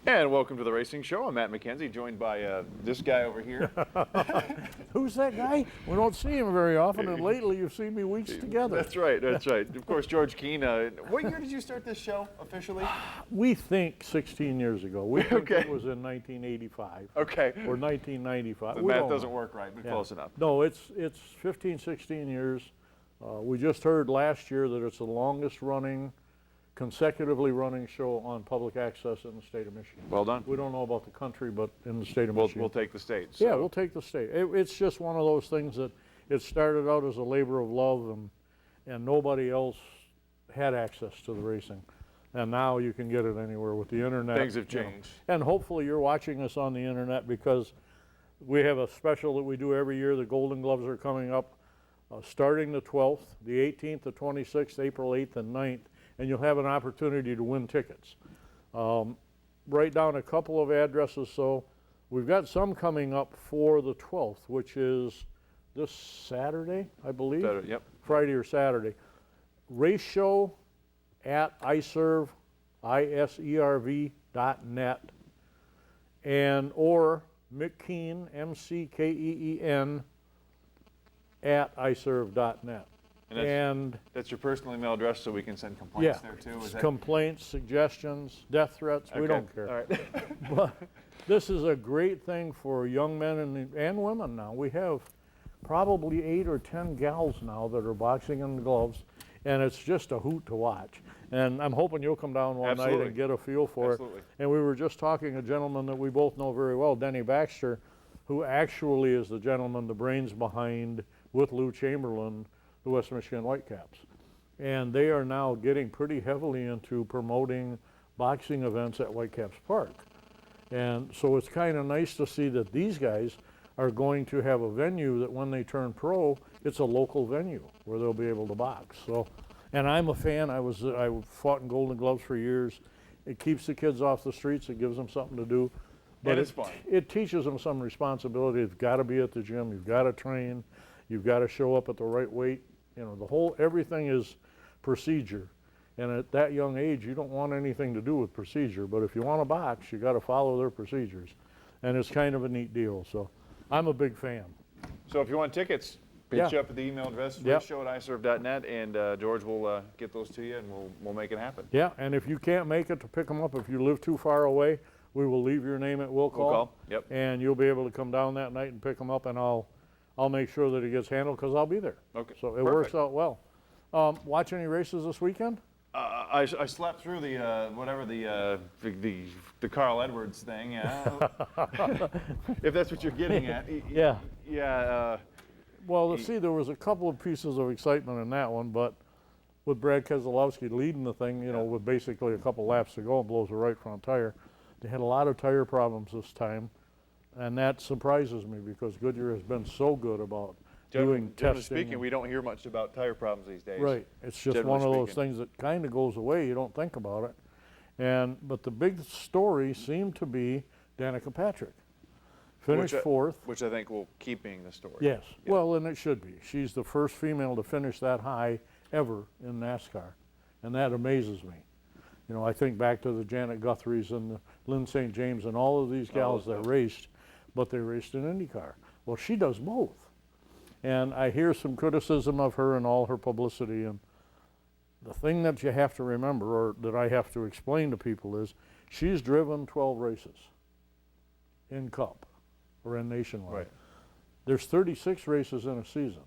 And welcome to the Racing Show. I'm Matt McKenzie, joined by this guy over here. Who's that guy? We don't see him very often, and lately you've seen me weeks together. That's right, that's right. Of course, George Keen. What year did you start this show officially? We think 16 years ago. We think it was in 1985. Okay. Or 1995. The math doesn't work right, but close enough. No, it's 15, 16 years. We just heard last year that it's the longest running, consecutively running show on public access in the state of Michigan. Well done. We don't know about the country, but in the state of Michigan. We'll take the state. So. Yeah, we'll take the state. It's just one of those things that it started out as a labor of love, and nobody else had access to the racing. And now you can get it anywhere with the internet. Things have changed. And hopefully you're watching us on the internet, because we have a special that we do every year. The Golden Gloves are coming up starting the 12th, the 18th, the 26th, April 8th and 9th. And you'll have an opportunity to win tickets. Write down a couple of addresses. So we've got some coming up for the 12th, which is this Saturday, I believe. Saturday, yep. Friday or Saturday. Race show at iserv, iserv.net, and or McKeen, MCKEEN, at iserv.net. And that's your personal email address, so we can send complaints there too? Is that... Complaints, suggestions, death threats, we don't care. All right. But this is a great thing for young men and women now. We have probably 8 or 10 gals now that are boxing in the gloves, and it's just a hoot to watch. And I'm hoping you'll come down one night and get a feel for it. And we were just talking to a gentleman that we both know very well, Denny Baxter, who actually is the gentleman, the brains behind, with Lou Chamberlain, the West Michigan Whitecaps. And they are now getting pretty heavily into promoting boxing events at Whitecaps Park. And so it's kind of nice to see that these guys are going to have a venue that when they turn pro, it's a local venue where they'll be able to box. So, and I'm a fan. I fought in Golden Gloves for years. It keeps the kids off the streets. It gives them something to do. But it's fun. It teaches them some responsibility. You've got to be at the gym. You've got to train. You've got to show up at the right weight. You know, everything is procedure. And at that young age, you don't want anything to do with procedure. But if you want to box, you got to follow their procedures. And it's kind of a neat deal. So I'm a big fan. So if you want tickets, hit you up at the email address, show at iserv.net, and George will get those to you, and we'll make it happen. Yeah, and if you can't make it to pick them up, if you live too far away, we will leave your name at will call. Yep. And you'll be able to come down that night and pick them up, and I'll make sure that it gets handled, because I'll be there. Okay. So it works out well. Watch any races this weekend? I slept through the the Carl Edwards thing. If that's what you're getting at. Yeah. Yeah. Well, see, there was a couple of pieces of excitement in that one, but with Brad Keselowski leading the thing, you know, with basically a couple laps to go and blows the right front tire, they had a lot of tire problems this time. And that surprises me, because Goodyear has been so good about doing testing. Speaking, we don't hear much about tire problems these days. Right. It's just one of those things that kind of goes away. You don't think about it. But the big story seemed to be Danica Patrick. Finished fourth. Which I think will keep being the story. Yes. Yep. Well, and it should be. She's the first female to finish that high ever in NASCAR. And that amazes me. You know, I think back to the Janet Guthries and the Lynn St. James and all of these gals that raced, but they raced in IndyCar. Well, she does both. And I hear some criticism of her and all her publicity. And the thing that you have to remember, or that I have to explain to people, is she's driven 12 races in Cup or in Nationwide. Right. There's 36 races in a season.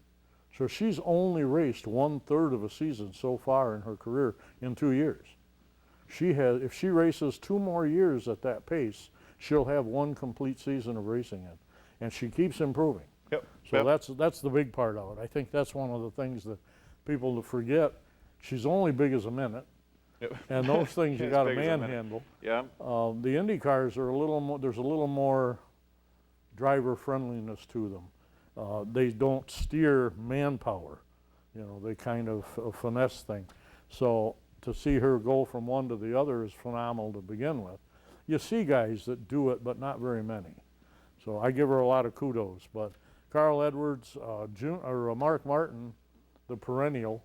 So she's only raced 1/3 of a season so far in her career in 2 years. If she races 2 more years at that pace, she'll have 1 complete season of racing in. And she keeps improving. Yep. So that's the big part of it. I think that's one of the things that people forget. She's only big as a minute. Yep. And those things you got to manhandle. Yeah. The Indy cars are a little more, there's a little more driver friendliness to them. They don't steer manpower. You know, they kind of a finesse thing. So to see her go from one to the other is phenomenal to begin with. You see guys that do it, but not very many. So I give her a lot of kudos. But Carl Edwards, Mark Martin, the perennial,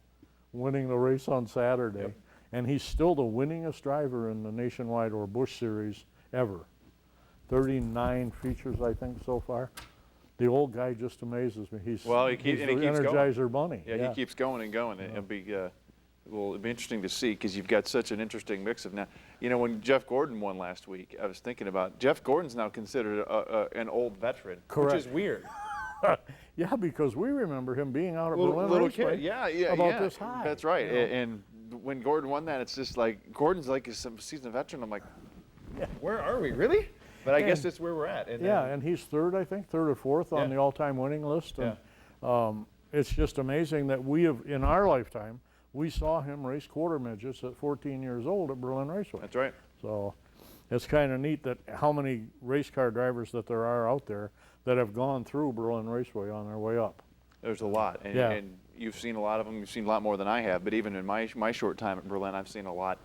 winning the race on Saturday. Yep. And he's still the winningest driver in the Nationwide or Busch Series ever. 39 features, I think, so far. The old guy just amazes me. He's, Well, he's the and he keeps going. Energizer Bunny. Yeah, he keeps going and going. It'll be interesting to see because you've got such an interesting mix of now. You know, when Jeff Gordon won last week, I was thinking about Jeff Gordon's now considered an old veteran, Correct. which is weird. Yeah, because we remember him being out at Berlin Little Raceway kid, yeah, about this high. That's right. You know? And when Gordon won that, it's just like Gordon's like a seasoned veteran. I'm like, where are we really? But I guess that's where we're at. And and he's third, I think, third or fourth on the all-time winning list. And it's just amazing that we have, in our lifetime, we saw him race quarter midgets at 14 years old at Berlin Raceway. That's right. So it's kind of neat that how many race car drivers that there are out there that have gone through Berlin Raceway on their way up. There's a lot, and you've seen a lot of them. You've seen a lot more than I have. But even in my short time at Berlin, I've seen a lot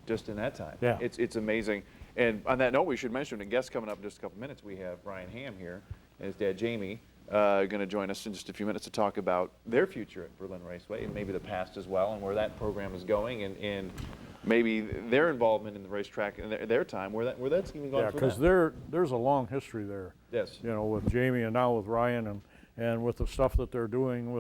just in that time. Yeah. It's amazing. And on that note, we should mention a guest coming up in just a couple minutes. We have Ryan Ham here and his dad Jamie going to join us in just a few minutes to talk about their future at Berlin Raceway and maybe the past as well and where that program is going and maybe their involvement in the racetrack and their time where that's even gone. Yeah, for because them. there's a long history there. Yes. You know, with Jamie and now with Ryan and with the stuff that they're doing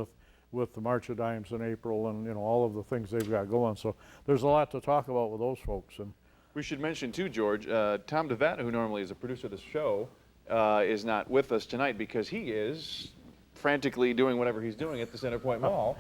with the March of Dimes in April and, you know, all of the things they've got going. So there's a lot to talk about with those folks. And we should mention too, George, Tom DeVette, who normally is a producer of the show, is not with us tonight because he is frantically doing whatever he's doing at the Centerpoint Mall,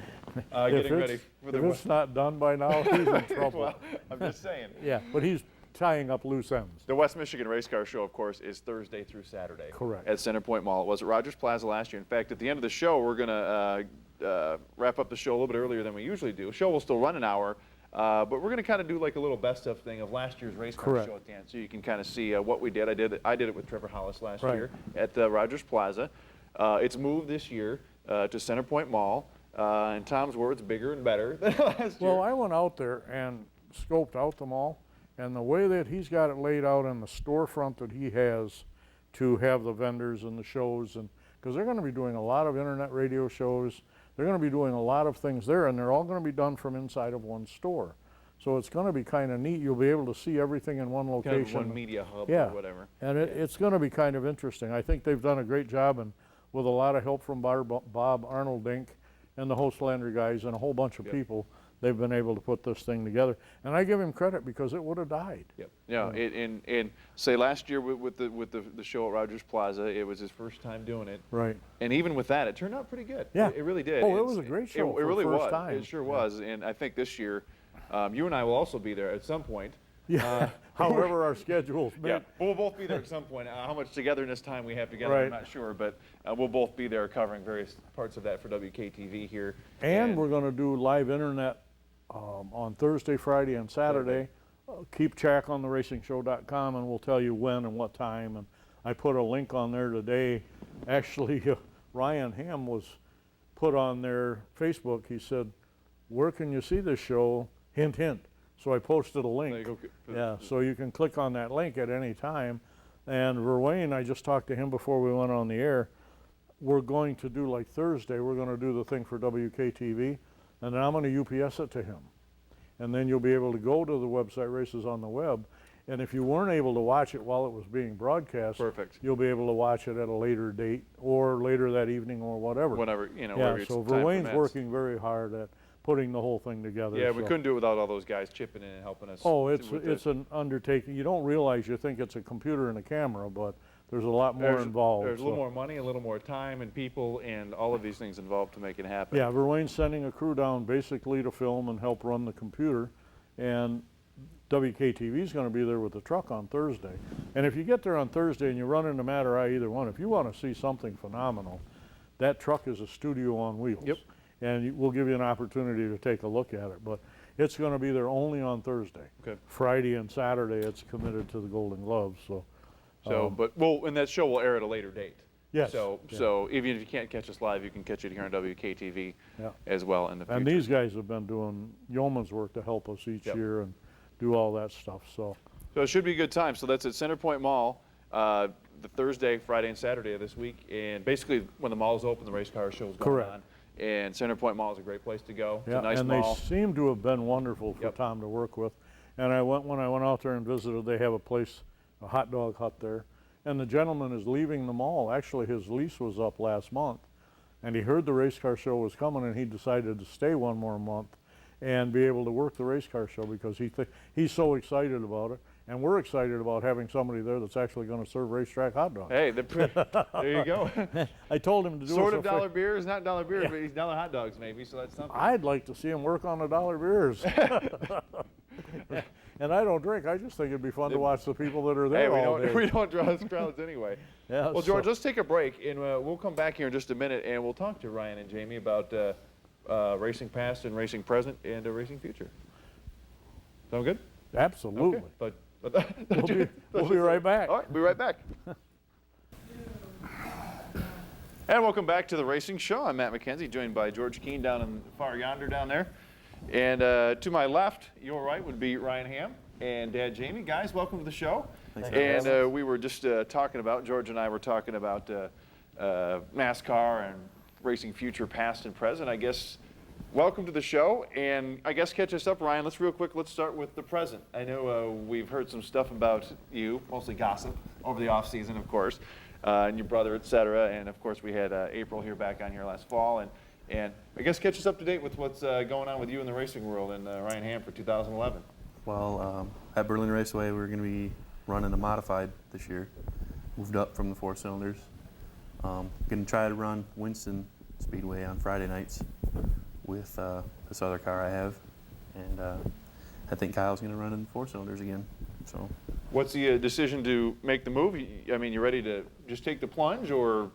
getting ready for the. If it's not done by now, he's in trouble. Well, I'm just saying. Yeah, but he's tying up loose ends. The West Michigan Race Car Show, of course, is Thursday through Saturday. Correct. At Centerpoint Mall. It was at Rogers Plaza last year. In fact, at the end of the show, we're going to wrap up the show a little bit earlier than we usually do. The show will still run an hour. But we're going to kind of do like a little best of thing of last year's race car show at the end, so you can kind of see what we did. I did it with Trevor Hollis last year at Rogers Plaza. It's moved this year to Centerpoint Mall. In Tom's words, bigger and better than last year. Well, I went out there and scoped out the mall, and the way that he's got it laid out in the storefront that he has to have the vendors and the shows, and because they're going to be doing a lot of internet radio shows. They're going to be doing a lot of things there, and they're all going to be done from inside of one store. So it's going to be kind of neat. You'll be able to see everything in one location. Kind of one media hub or whatever. And it's going to be kind of interesting. I think they've done a great job, and with a lot of help from Bob Arnold-Dink and the Host Landry guys and a whole bunch of people, they've been able to put this thing together. And I give him credit because it would have died. Yep. Yeah. And say last year with the show at Rogers Plaza, it was his first time doing it. Right. And even with that, it turned out pretty good. Yeah. It really did. Oh, it was a great show. It really for first was. Time. It sure was. And I think this year, you and I will also be there at some point. Yeah. However our schedules make. Yeah. We'll both be there at some point. How much togetherness time we have together, I'm not sure, but we'll both be there covering various parts of that for WKTV here. And we're going to do live internet on Thursday, Friday, and Saturday. Keep track on theracingshow.com, and we'll tell you when and what time. And I put a link on there today. Actually, Ryan Ham was put on their Facebook. He said, "Where can you see this show?" Hint, hint. So I posted a link. Yeah, so you can click on that link at any time. And Verwain, I just talked to him before we went on the air. We're going to do like Thursday. We're going to do the thing for WKTV. And then I'm going to UPS it to him. And then you'll be able to go to the website Races on the Web. And if you weren't able to watch it while it was being broadcast, you'll be able to watch it at a later date or later that evening or whatever. Whatever, you know. Yeah, so Verwain's working very hard at putting the whole thing together. Yeah, we couldn't do it without all those guys chipping in and helping us. Oh, it's an undertaking. You don't realize, you think it's a computer and a camera, but there's a lot more involved. There's a little more money, a little more time and people and all of these things involved to make it happen. Yeah, Verwain's sending a crew down basically to film and help run the computer, and WKTV is going to be there with the truck on Thursday. And if you get there on Thursday and you run into Matt or I, either one, if you want to see something phenomenal, that truck is a studio on wheels. Yep. And we'll give you an opportunity to take a look at it. But it's going to be there only on Thursday. Okay. Friday and Saturday, it's committed to the Golden Gloves. So, and that show will air at a later date. Yes. So even if you can't catch us live, you can catch it here on WKTV as well in the future. And these guys have been doing yeoman's work to help us each year and do all that stuff. So it should be a good time. So that's at Centerpoint Mall, the Thursday, Friday, and Saturday of this week. And basically, when the mall is open, the race car show is going on. And Centerpoint Mall is a great place to go. It's a nice mall. They seem to have been wonderful for Tom to work with. And when I went out there and visited, they have a place a hot dog hut there. And the gentleman is leaving the mall. Actually, his lease was up last month. And he heard the race car show was coming, and he decided to stay one more month and be able to work the race car show because he's so excited about it. And we're excited about having somebody there that's actually going to serve racetrack hot dogs. Hey, there you go. I told him to do Sort it of dollar beers, not dollar beers, but he's dollar hot dogs maybe, so that's something. I'd like to see him work on the dollar beers. And I don't drink. I just think it'd be fun to watch the people that are there all day. We don't draw crowds anyway. Yeah, Well, George, let's take a break, and we'll come back here in just a minute, and we'll talk to Ryan and Jamie about racing past and racing present and racing future. Sound good? Absolutely. Okay. We'll be right back. All right, be right back. And welcome back to the Racing Show. I'm Matt McKenzie, joined by George Keen down in far yonder down there. And to my left, your right, would be Ryan Ham and Dad Jamie. Guys, welcome to the show. Thanks. And we were just talking about, George and I were talking about NASCAR and racing future, past and present. I guess, welcome to the show. And I guess catch us up, Ryan. Let's start with the present. I know we've heard some stuff about you, mostly gossip, over the off season, of course, and your brother, et cetera. And of course, we had April here back on here last fall. And I guess catch us up to date with what's going on with you in the racing world and Ryan Ham for 2011. Well, at Berlin Raceway, we're going to be running a modified this year. Moved up from the 4 cylinders. Going to try to run Winston Speedway on Friday nights with this other car I have. And I think Kyle's going to run in 4 cylinders again. So, what's the decision to make the move? I mean, you ready to just take the plunge, or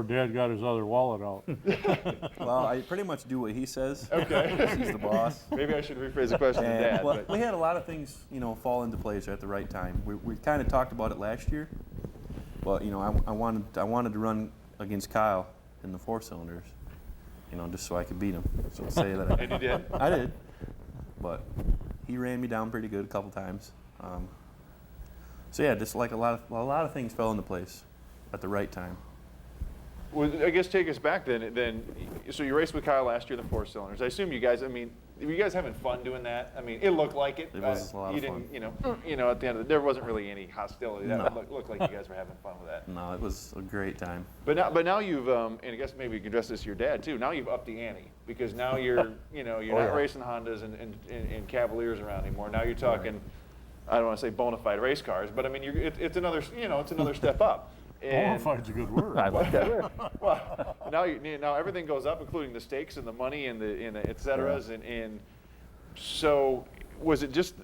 Dad got his other wallet out. well, I pretty much do what he says. Okay. He's the boss. Maybe I should rephrase the question to Dad. Well, but we had a lot of things, fall into place at the right time. We kind of talked about it last year, but I wanted to run against Kyle in the 4 cylinders, just so I could beat him. So say that. And you did? I did, but he ran me down pretty good a couple times. So yeah, just like a lot of things fell into place at the right time. Well, I guess take us back then. So you raced with Kyle last year in the 4 cylinders. I assume you guys. I mean, were you guys having fun doing that? I mean, it looked like it. It was a lot you of fun. didn't, at the end of it, there wasn't really any hostility. That No. looked like you guys were having fun with that. No, it was a great time. But now you've, and I guess maybe you can address this to your dad too. Now you've upped the ante because now you're, you're not racing Hondas and Cavaliers around anymore. Now you're talking, I don't want to say bona fide race cars, but I mean, it's another, it's another step up. And, Qualified's a good word. I like that word. well, now everything goes up, including the stakes and the money and the et ceteras, and so was it just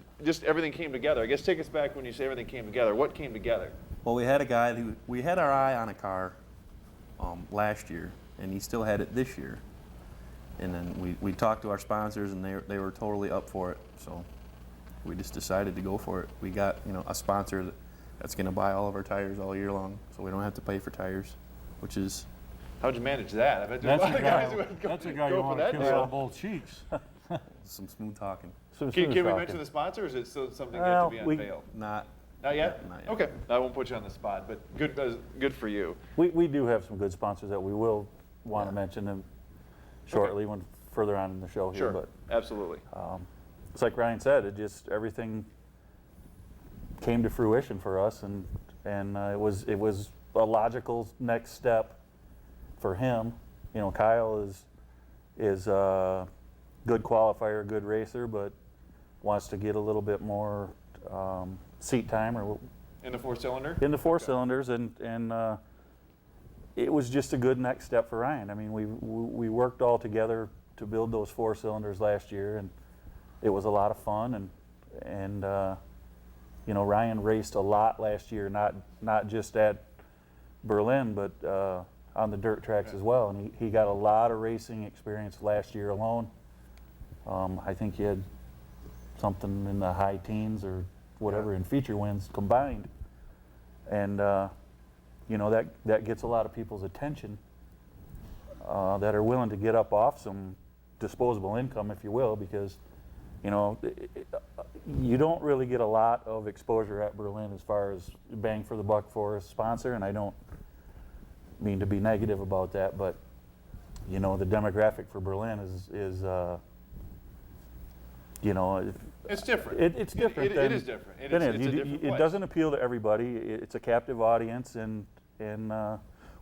everything came together? I guess take us back when you say everything came together. What came together? Well, we had a guy we had our eye on a car last year, and he still had it this year. And then we talked to our sponsors, and they were totally up for it. So we just decided to go for it. We got a sponsor that's going to buy all of our tires all year long, so we don't have to pay for tires, which is. How'd you manage that? I bet there's a lot of guys who would go, That's a guy go you for want that to kiss deal. on both cheeks. Some smooth talking. Can we mention the sponsor, or is it still something yet to be unveiled? Not Not yet? Not yet. Okay, I won't put you on the spot, but good for you. We do have some good sponsors that we will want to mention them shortly when further on in the show here. Sure, But absolutely. it's like Ryan said, it just everything came to fruition for us, and it was a logical next step for him. Kyle is a good qualifier, good racer, but wants to get a little bit more seat time or In the 4-cylinder? in the 4 cylinders, and it was just a good next step for Ryan. I mean, we worked all together to build those 4 cylinders last year, and it was a lot of fun. And Ryan raced a lot last year, not just at Berlin, but on the dirt tracks as well. And he got a lot of racing experience last year alone. I think he had something in the high teens or whatever in feature wins combined. And that gets a lot of people's attention that are willing to get up off some disposable income, if you will, because you don't really get a lot of exposure at Berlin as far as bang for the buck for a sponsor, and I don't mean to be negative about that, but the demographic for Berlin is It's different. It's different. It is different. It It's is. a different It place. doesn't appeal to everybody. It's a captive audience, and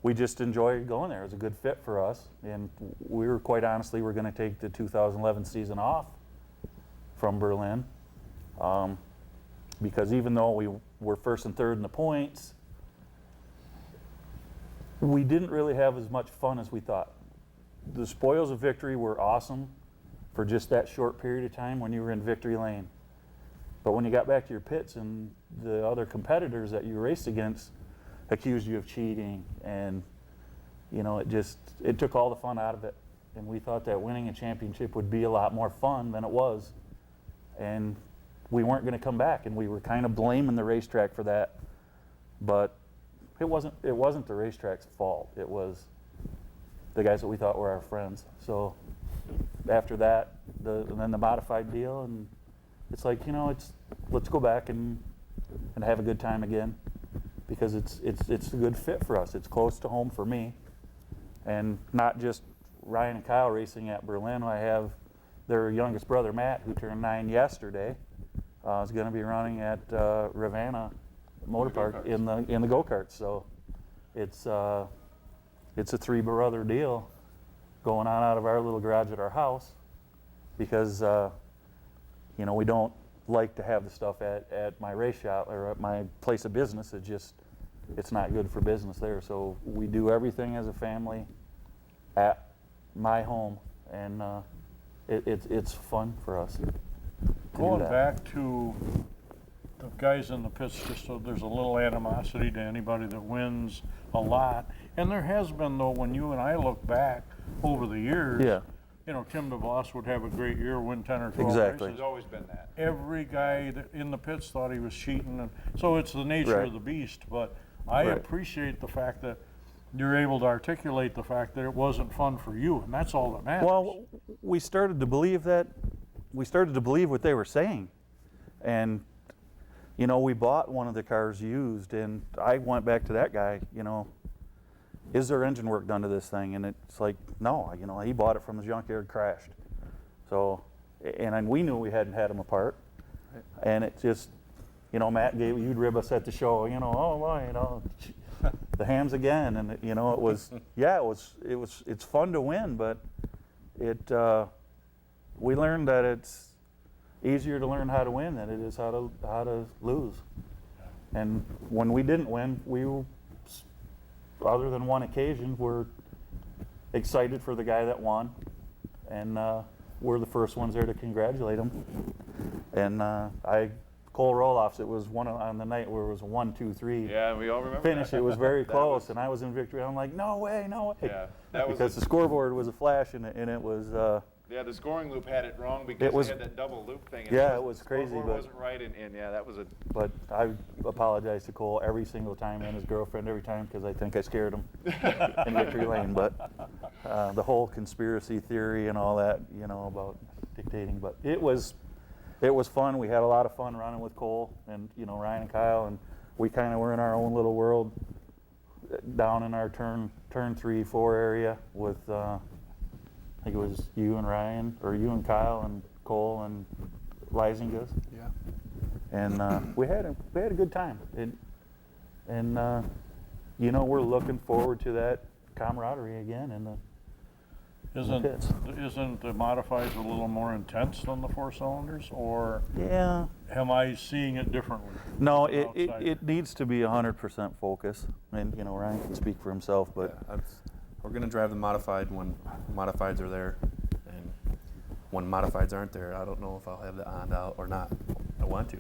we just enjoy going there. It's a good fit for us, and we were quite honestly, we're going to take the 2011 season off from Berlin, because even though we were first and third in the points, we didn't really have as much fun as we thought. The spoils of victory were awesome for just that short period of time when you were in victory lane. But when you got back to your pits and the other competitors that you raced against accused you of cheating, and you know, it took all the fun out of it. And we thought that winning a championship would be a lot more fun than it was. And we weren't going to come back, and we were kind of blaming the racetrack for that. But it wasn't the racetrack's fault. It was the guys that we thought were our friends. So after that, and then the modified deal, and it's like, you know, let's go back and have a good time again, because it's a good fit for us. It's close to home for me, and not just Ryan and Kyle racing at Berlin. I have their youngest brother Matt, who turned 9 yesterday, is going to be running at Ravenna Motor Park in the go-karts. So it's a three-brother deal going on out of our little garage at our house, because you know, we don't like to have the stuff at my race shop or at my place of business. It's not good for business there. So we do everything as a family at my home, and it's fun for us to Going do that. back to the guys in the pits, just so there's a little animosity to anybody that wins a lot. And there has been, though, when you and I look back over the years, Yeah. you know, Tim DeVos would have a great year, win 10 or 12 Exactly. races. There's always been that. Every guy in the pits thought he was cheating, and so it's the nature Right. of the beast. But I Right. appreciate the fact that you're able to articulate the fact that it wasn't fun for you, and that's all that matters. Well, we started to believe that. We started to believe what they were saying, and you know, we bought one of the cars used, and I went back to that guy. You know, is there engine work done to this thing? And it's like, no. You know, he bought it from the junkyard, crashed. So, and we knew we hadn't had them apart, and it just, you know, Matt you'd rib us at the show. You know, oh boy, you know, the hams again, and you know, it was, yeah, it's fun to win, but we learned that it's easier to learn how to win than it is how to lose. And when we didn't win, we were, other than one occasion, we're excited for the guy that won, and we're the first ones there to congratulate him. And Cole Roloffs, it was one on the night where it was a 1, 2, 3 Yeah, we all remember finish. that. It was very That close, was- and I was in victory. I'm like, no way, no way. Yeah, that was because the scoreboard was a flash, and it was. Yeah, the scoring loop had it wrong because It was- they had that double loop thing. And Yeah, the it was crazy, scoreboard but- wasn't right, and yeah, that was a. But I apologize to Cole every single time, and his girlfriend every time, because I think I scared him in victory lane. But the whole conspiracy theory and all that, you know, about dictating. But it was fun. We had a lot of fun running with Cole and, you know, Ryan and Kyle, and we kind of were in our own little world down in our turn 3, 4 area with I think it was you and Ryan, or you and Kyle and Cole and Lysingus. Yeah. And we had a good time. And you know, we're looking forward to that camaraderie again in the pits. Isn't the modifieds a little more intense than the 4 cylinders, or Yeah. am I seeing it differently? No, as an outsider? it needs to be 100% focus. And you know, Ryan can speak for himself, but We're going to drive the modified when modifieds are there, and when modifieds aren't there, I don't know if I'll have the on out or not. I want to.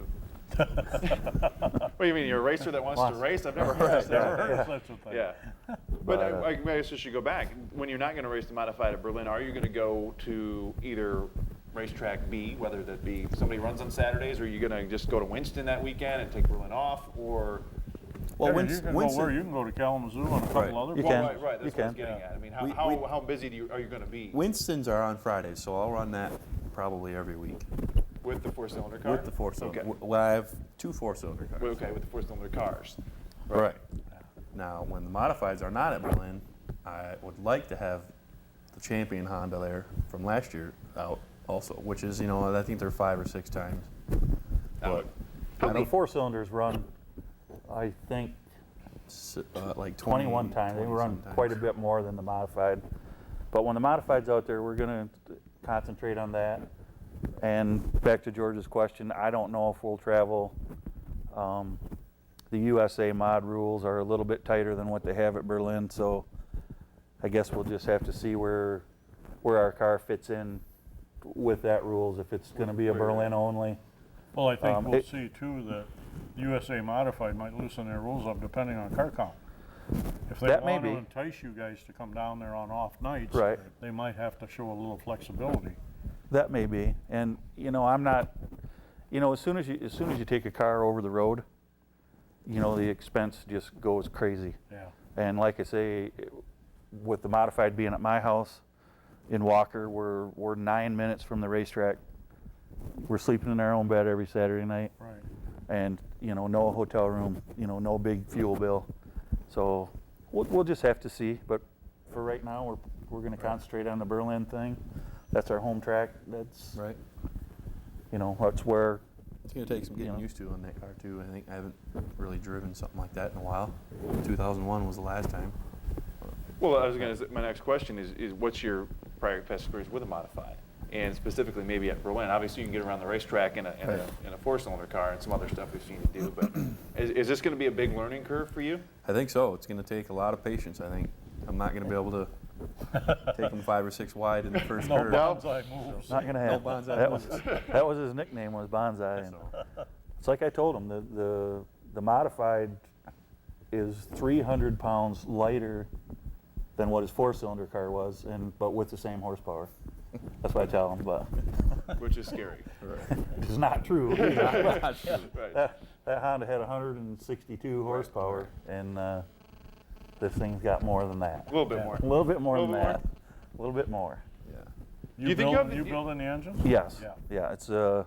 What do you mean? You're a racer that wants to race? I've never heard of Never that. heard of such a thing. Yeah. But I guess I should go back. When you're not going to race the modified at Berlin, are you going to go to either racetrack B, whether that be somebody runs on Saturdays, or are you going to just go to Winston that weekend and take Berlin off, or? Well, Yeah, you can go where? You can go to Kalamazoo and a couple Right. other You Well, can. right, right. That's You what I was can. getting at. I mean, We- how busy are you going to be Winston's are on Fridays, so I'll run that probably every week with the 4-cylinder car? with the 4-cylinder. Okay. Well, I have 2 4-cylinder cars. Well, okay, with the 4-cylinder cars. Right. Now, when the modifieds are not at Berlin, I would like to have the champion Honda there from last year out also, which is, I think they're 5 or 6 times. Now, But The four cylinders run, I think, like 21 times. They 20 run sometimes. quite a bit more than the modified. But when the modified's out there, we're going to concentrate on that. And back to George's question, I don't know if we'll travel. The USA mod rules are a little bit tighter than what they have at Berlin, so I guess we'll just have to see where our car fits in with that rules, if it's going to be a Berlin only. Well, I think we'll it- see too that USA Modified might loosen their rules up depending on car count. If they That may want to be. entice you guys to come down there on off nights, Right. they might have to show a little flexibility. That may be, and I'm not. As soon as you take a car over the road, the expense just goes crazy. Yeah. And like I say, with the modified being at my house in Walker, we're 9 minutes from the racetrack. We're sleeping in our own bed every Saturday night, Right. and no hotel room, no big fuel bill. So we'll just have to see. But for right now, we're going to concentrate on the Berlin thing. That's our home track. That's Right. That's where. It's going to take some getting used to on that car too. I think I haven't really driven something like that in a while. 2001 was the last time. Well, I was going to. My next question is what's your prior past experience with a modified, and specifically maybe at Berlin? Obviously, you can get around the racetrack in a four-cylinder car and some other stuff we've seen you do. But is this going to be a big learning curve for you? I think so. It's going to take a lot of patience. I think I'm not going to be able to take them 5 or 6 wide in the first No curve. bonsai moves. Not gonna No happen. bonsai That was his nickname, was Bonsai. And it's like I told him, the modified is 300 pounds lighter than what his four-cylinder car was, but with the same horsepower. That's what I tell him, but Which is scary. it's not true. Right. That Honda had 162 horsepower, and this thing's got more than that. A little bit more. A little bit more A than little that. A little bit more. Yeah. You think you have the- building the engine? Yes. Yeah. Yeah. It's a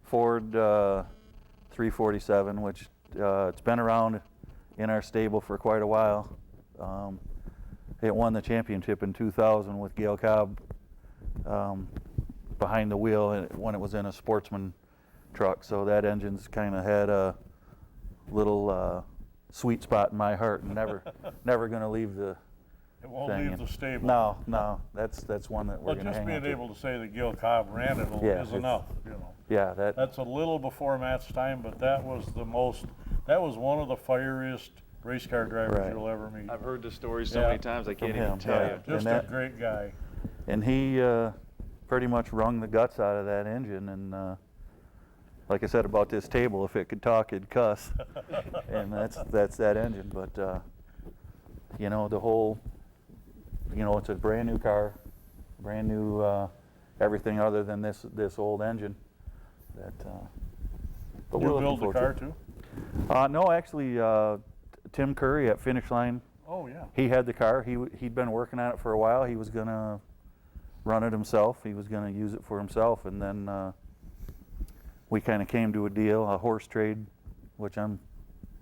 Ford 347, which it's been around in our stable for quite a while. It won the championship in 2000 with Gail Cobb behind the wheel when it was in a Sportsman truck. So that engine's kind of had a little sweet spot in my heart, and never going to leave the. It won't thing. leave the stable. No, that's one that we're But going to just hang being on to. able to say that Gil Cobb ran it Yeah, is it's- enough, Yeah, That's a little before Matt's time, but that was one of the fieriest race car drivers Right. you'll ever meet. I've heard this story so Yeah. many times I can't From even him, tell yeah. you. Just And a that- great guy. And he pretty much wrung the guts out of that engine. And like I said about this table, if it could talk, it'd cuss. And that's that engine. But the whole, it's a brand new car, brand new everything other than this old engine. But You we're looking build the forward to car it. too? No, actually, Tim Curry at Finish Line. Oh, yeah. He had the car. He'd been working on it for a while. He was gonna run it himself. He was gonna use it for himself, and then we kind of came to a deal, a horse trade, which I'm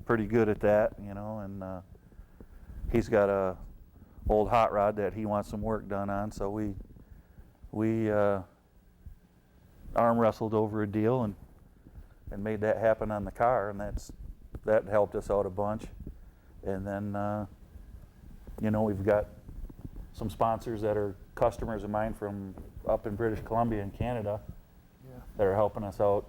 pretty good at that, And he's got a old hot rod that he wants some work done on, so we arm wrestled over a deal and made that happen on the car, and that helped us out a bunch. And then we've got some sponsors that are customers of mine from up in British Columbia and Canada that are helping us out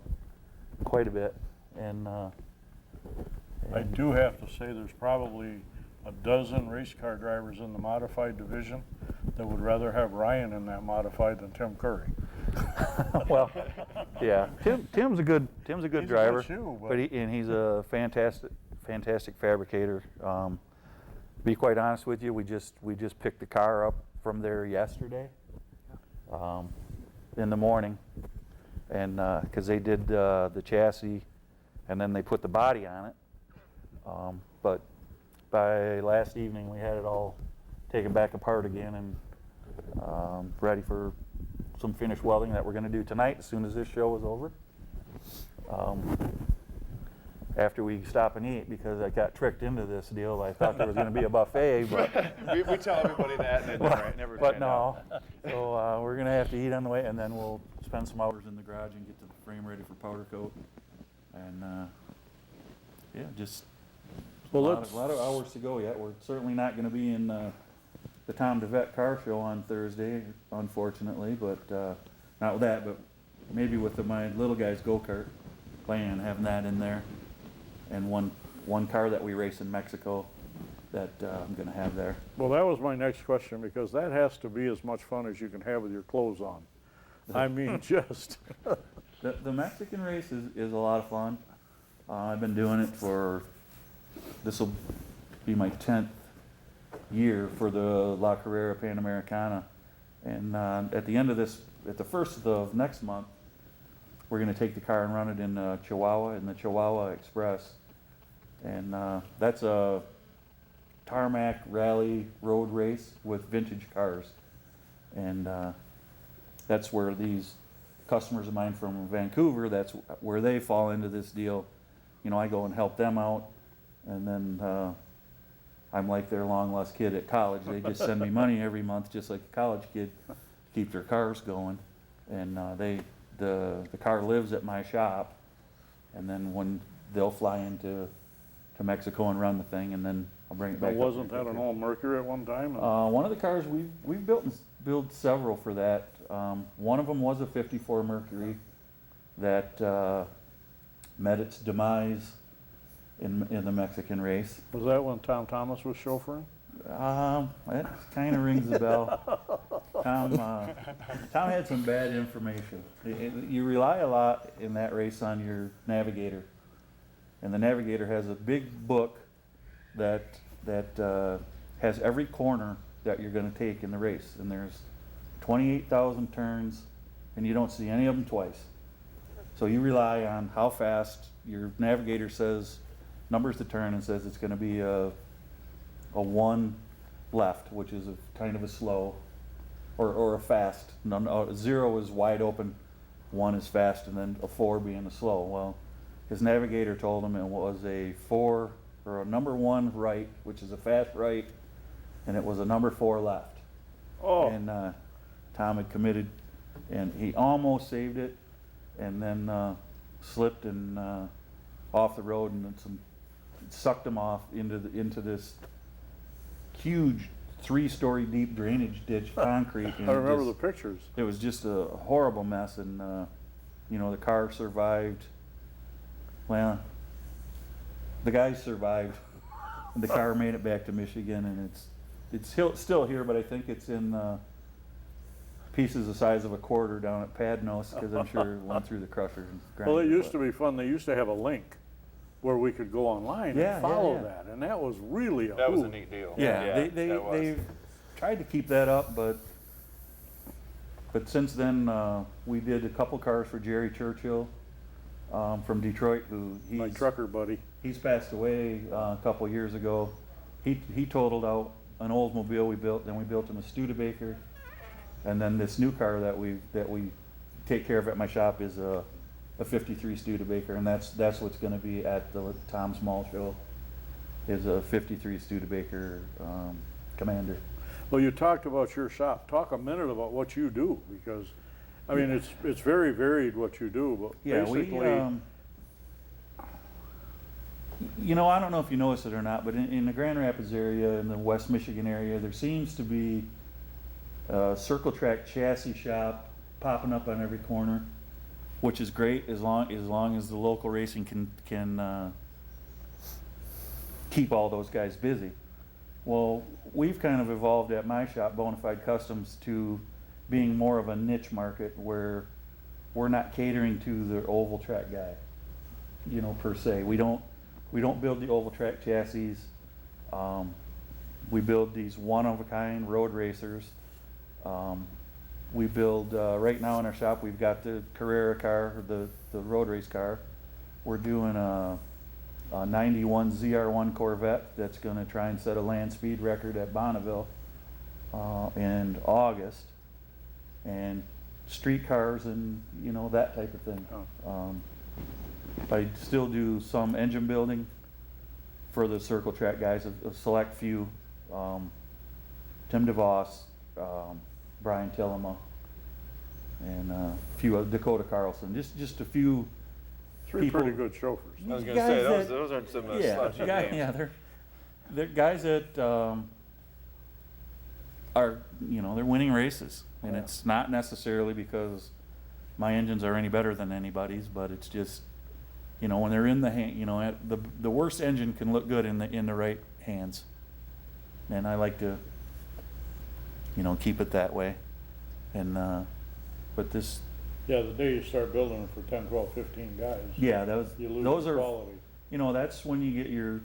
quite a bit. And I do have to say there's probably a dozen race car drivers in the modified division that would rather have Ryan in that modified than Tim Curry. well, yeah, Tim's a good He's a driver, good shoe, but he's a fantastic fabricator. Be quite honest with you, we just picked the car up from there yesterday in the morning, and because they did the chassis and then they put the body on it. But by last evening, we had it all taken back apart again and ready for some finished welding that we're going to do tonight as soon as this show is over. after we stop and eat, because I got tricked into this deal. I thought there was going to be a buffet, but we tell everybody that, and it never but panned no. out. So we're going to have to eat on the way, and then we'll spend some hours in the garage and get the frame ready for powder coat. And yeah, just Well, a lot of hours to go yet. We're certainly not going to be in the Tom DeVette car show on Thursday, unfortunately, but not with that, but maybe with my little guy's go-kart, planning on having that in there. And one car that we race in Mexico that I'm going to have there. Well, that was my next question, because that has to be as much fun as you can have with your clothes on. I mean, just. The Mexican race is a lot of fun. I've been doing it this will be my 10th year for the La Carrera Panamericana. And at the end of this, at the first of next month, we're going to take the car and run it in Chihuahua, in the Chihuahua Express. And that's a tarmac rally road race with vintage cars. And that's where these customers of mine from Vancouver, that's where they fall into this deal. You know, I go and help them out, and then I'm like their long lost kid at college. They just send me money every month, just like a college kid, to keep their cars going. And the car lives at my shop, and then when they'll fly into Mexico and run the thing, and then I'll bring it back. Wasn't that an old Mercury at one time? One of the cars we've built several for that. One of them was a '54 Mercury that met its demise in the Mexican race. Was that when Tom Thomas was chauffeuring? That kind of rings a bell. Tom had some bad information. You rely a lot in that race on your navigator, and the navigator has a big book that has every corner that you're going to take in the race, and there's 28,000 turns, and you don't see any of them twice. So you rely on how fast your navigator says, numbers the turn, and says it's going to be a 1 left, which is kind of a slow, or a fast. 0 is wide open, 1 is fast, and then a 4 being a slow. Well, his navigator told him it was a 4, or a number 1 right, which is a fast right, and it was a number 4 left. Oh. And Tom had committed, and he almost saved it, and then slipped and off the road, and then sucked him off into this huge 3-story deep drainage ditch, concrete. And I remember the pictures. it was just a horrible mess, and you know, the car survived. Well, the guys survived, and the car made it back to Michigan, and it's still here, but I think it's in pieces the size of a quarter down at Padnos, because I'm sure it went through the crusher and grinder. Well, it used to be fun. They used to have a link where we could go online Yeah, and follow yeah. that, and that was really a That was a hoot. neat deal. Yeah, that was. they've tried to keep that up, but since then we did a couple cars for Jerry Churchill from Detroit, who My trucker buddy. he's passed away a couple years ago. He totaled out an Oldsmobile we built, then we built him a Studebaker, and then this new car that we take care of at my shop is a 53 Studebaker, and that's what's going to be at the Tom Small show, is a 53 Studebaker Commander. Well, you talked about your shop. Talk a minute about what you do, because, I mean, it's very varied what you do, but Yeah, basically, you know, I don't know if you noticed it or not, but in the Grand Rapids area, in the West Michigan area, there seems to be a circle track chassis shop popping up on every corner, which is great as long as the local racing can keep all those guys busy. Well, we've kind of evolved at my shop, Bonafide Customs, to being more of a niche market where we're not catering to the oval track guy, you know, per se. We don't build the oval track chassis. We build these one-of-a-kind road racers. We build, right now in our shop, we've got the Carrera car, the road race car. We're doing a 91 ZR1 Corvette that's going to try and set a land speed record at Bonneville in August. And street cars and, you know, that type of thing. I still do some engine building for the circle track guys, a select few. Tim DeVos, Brian Tillema, and a few Dakota Carlson. Just a few. Three people- pretty good chauffeurs. I was going to Guys say, that- those aren't some Yeah, slouchy names. they're guys that are, they're winning races, and it's not necessarily because my engines are any better than anybody's, but it's just, when they're in the hand, the worst engine can look good in the right hands, and I like to, keep it that way, and but this, Yeah, the day you start building them for 10, 12, 15 guys, yeah, you lose those the are. quality. That's when you get your,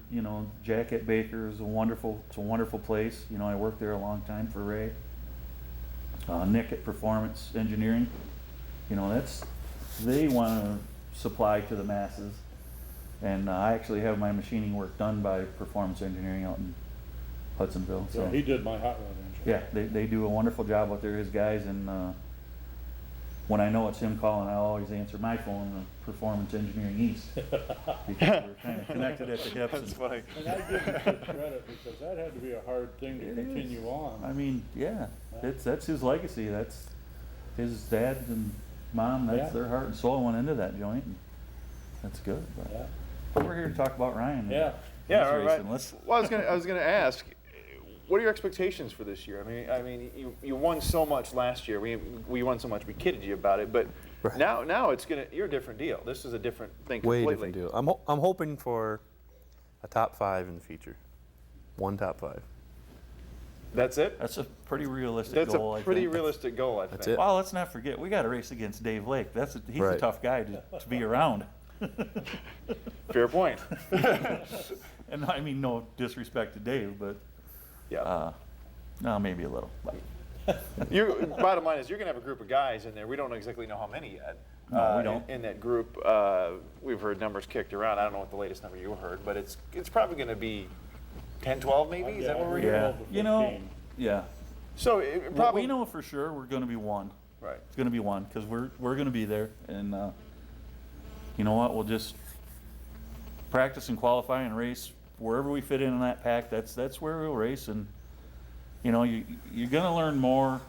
Jack at Baker is it's a wonderful place. I worked there a long time for Ray. Nick at Performance Engineering, they want to supply to the masses. And I actually have my machining work done by Performance Engineering out in Hudsonville. So Yeah, he did my hot rod engine. yeah, they do a wonderful job out there, his guys, and when I know it's him calling, I'll always answer my phone, Performance Engineering East, because we're kind of connected at the hips. That's funny. And I give him good credit because that had to be a hard thing to It continue is. on. I mean, yeah, that's his legacy. That's his dad and mom. That's Yeah. their heart and soul went into that joint. And that's good. Yeah. But we're here to talk about Ryan. and Yeah. Yeah, horse all right. racing. Let's. Well, I was gonna ask, what are your expectations for this year? I mean, you won so much last year. We won so much. We kidded you about it, but Right. now you're a different deal. This is a different thing Way completely. different deal. I'm hoping for a top 5 in the future. One top 5. That's it. That's a pretty realistic That's goal. a I pretty think. realistic goal, I think. That's it. Well, let's not forget we got to race against Dave Lake. He's a Right. tough guy to be around. Fair point. And I mean, no disrespect to Dave, but Yeah. no, maybe a little. But Bottom line is, you're gonna have a group of guys in there. We don't exactly know how many yet. No, we don't. In that group, we've heard numbers kicked around. I don't know what the latest number you heard, but it's probably gonna be 10, 12 maybe. Is that what we're yeah, hearing? yeah. So it Well, probably we know for sure we're going to be one. right. It's going to be one because we're going to be there, and you know what? We'll just practice and qualify and race wherever we fit in that pack. That's where we'll race, and you're going to learn more.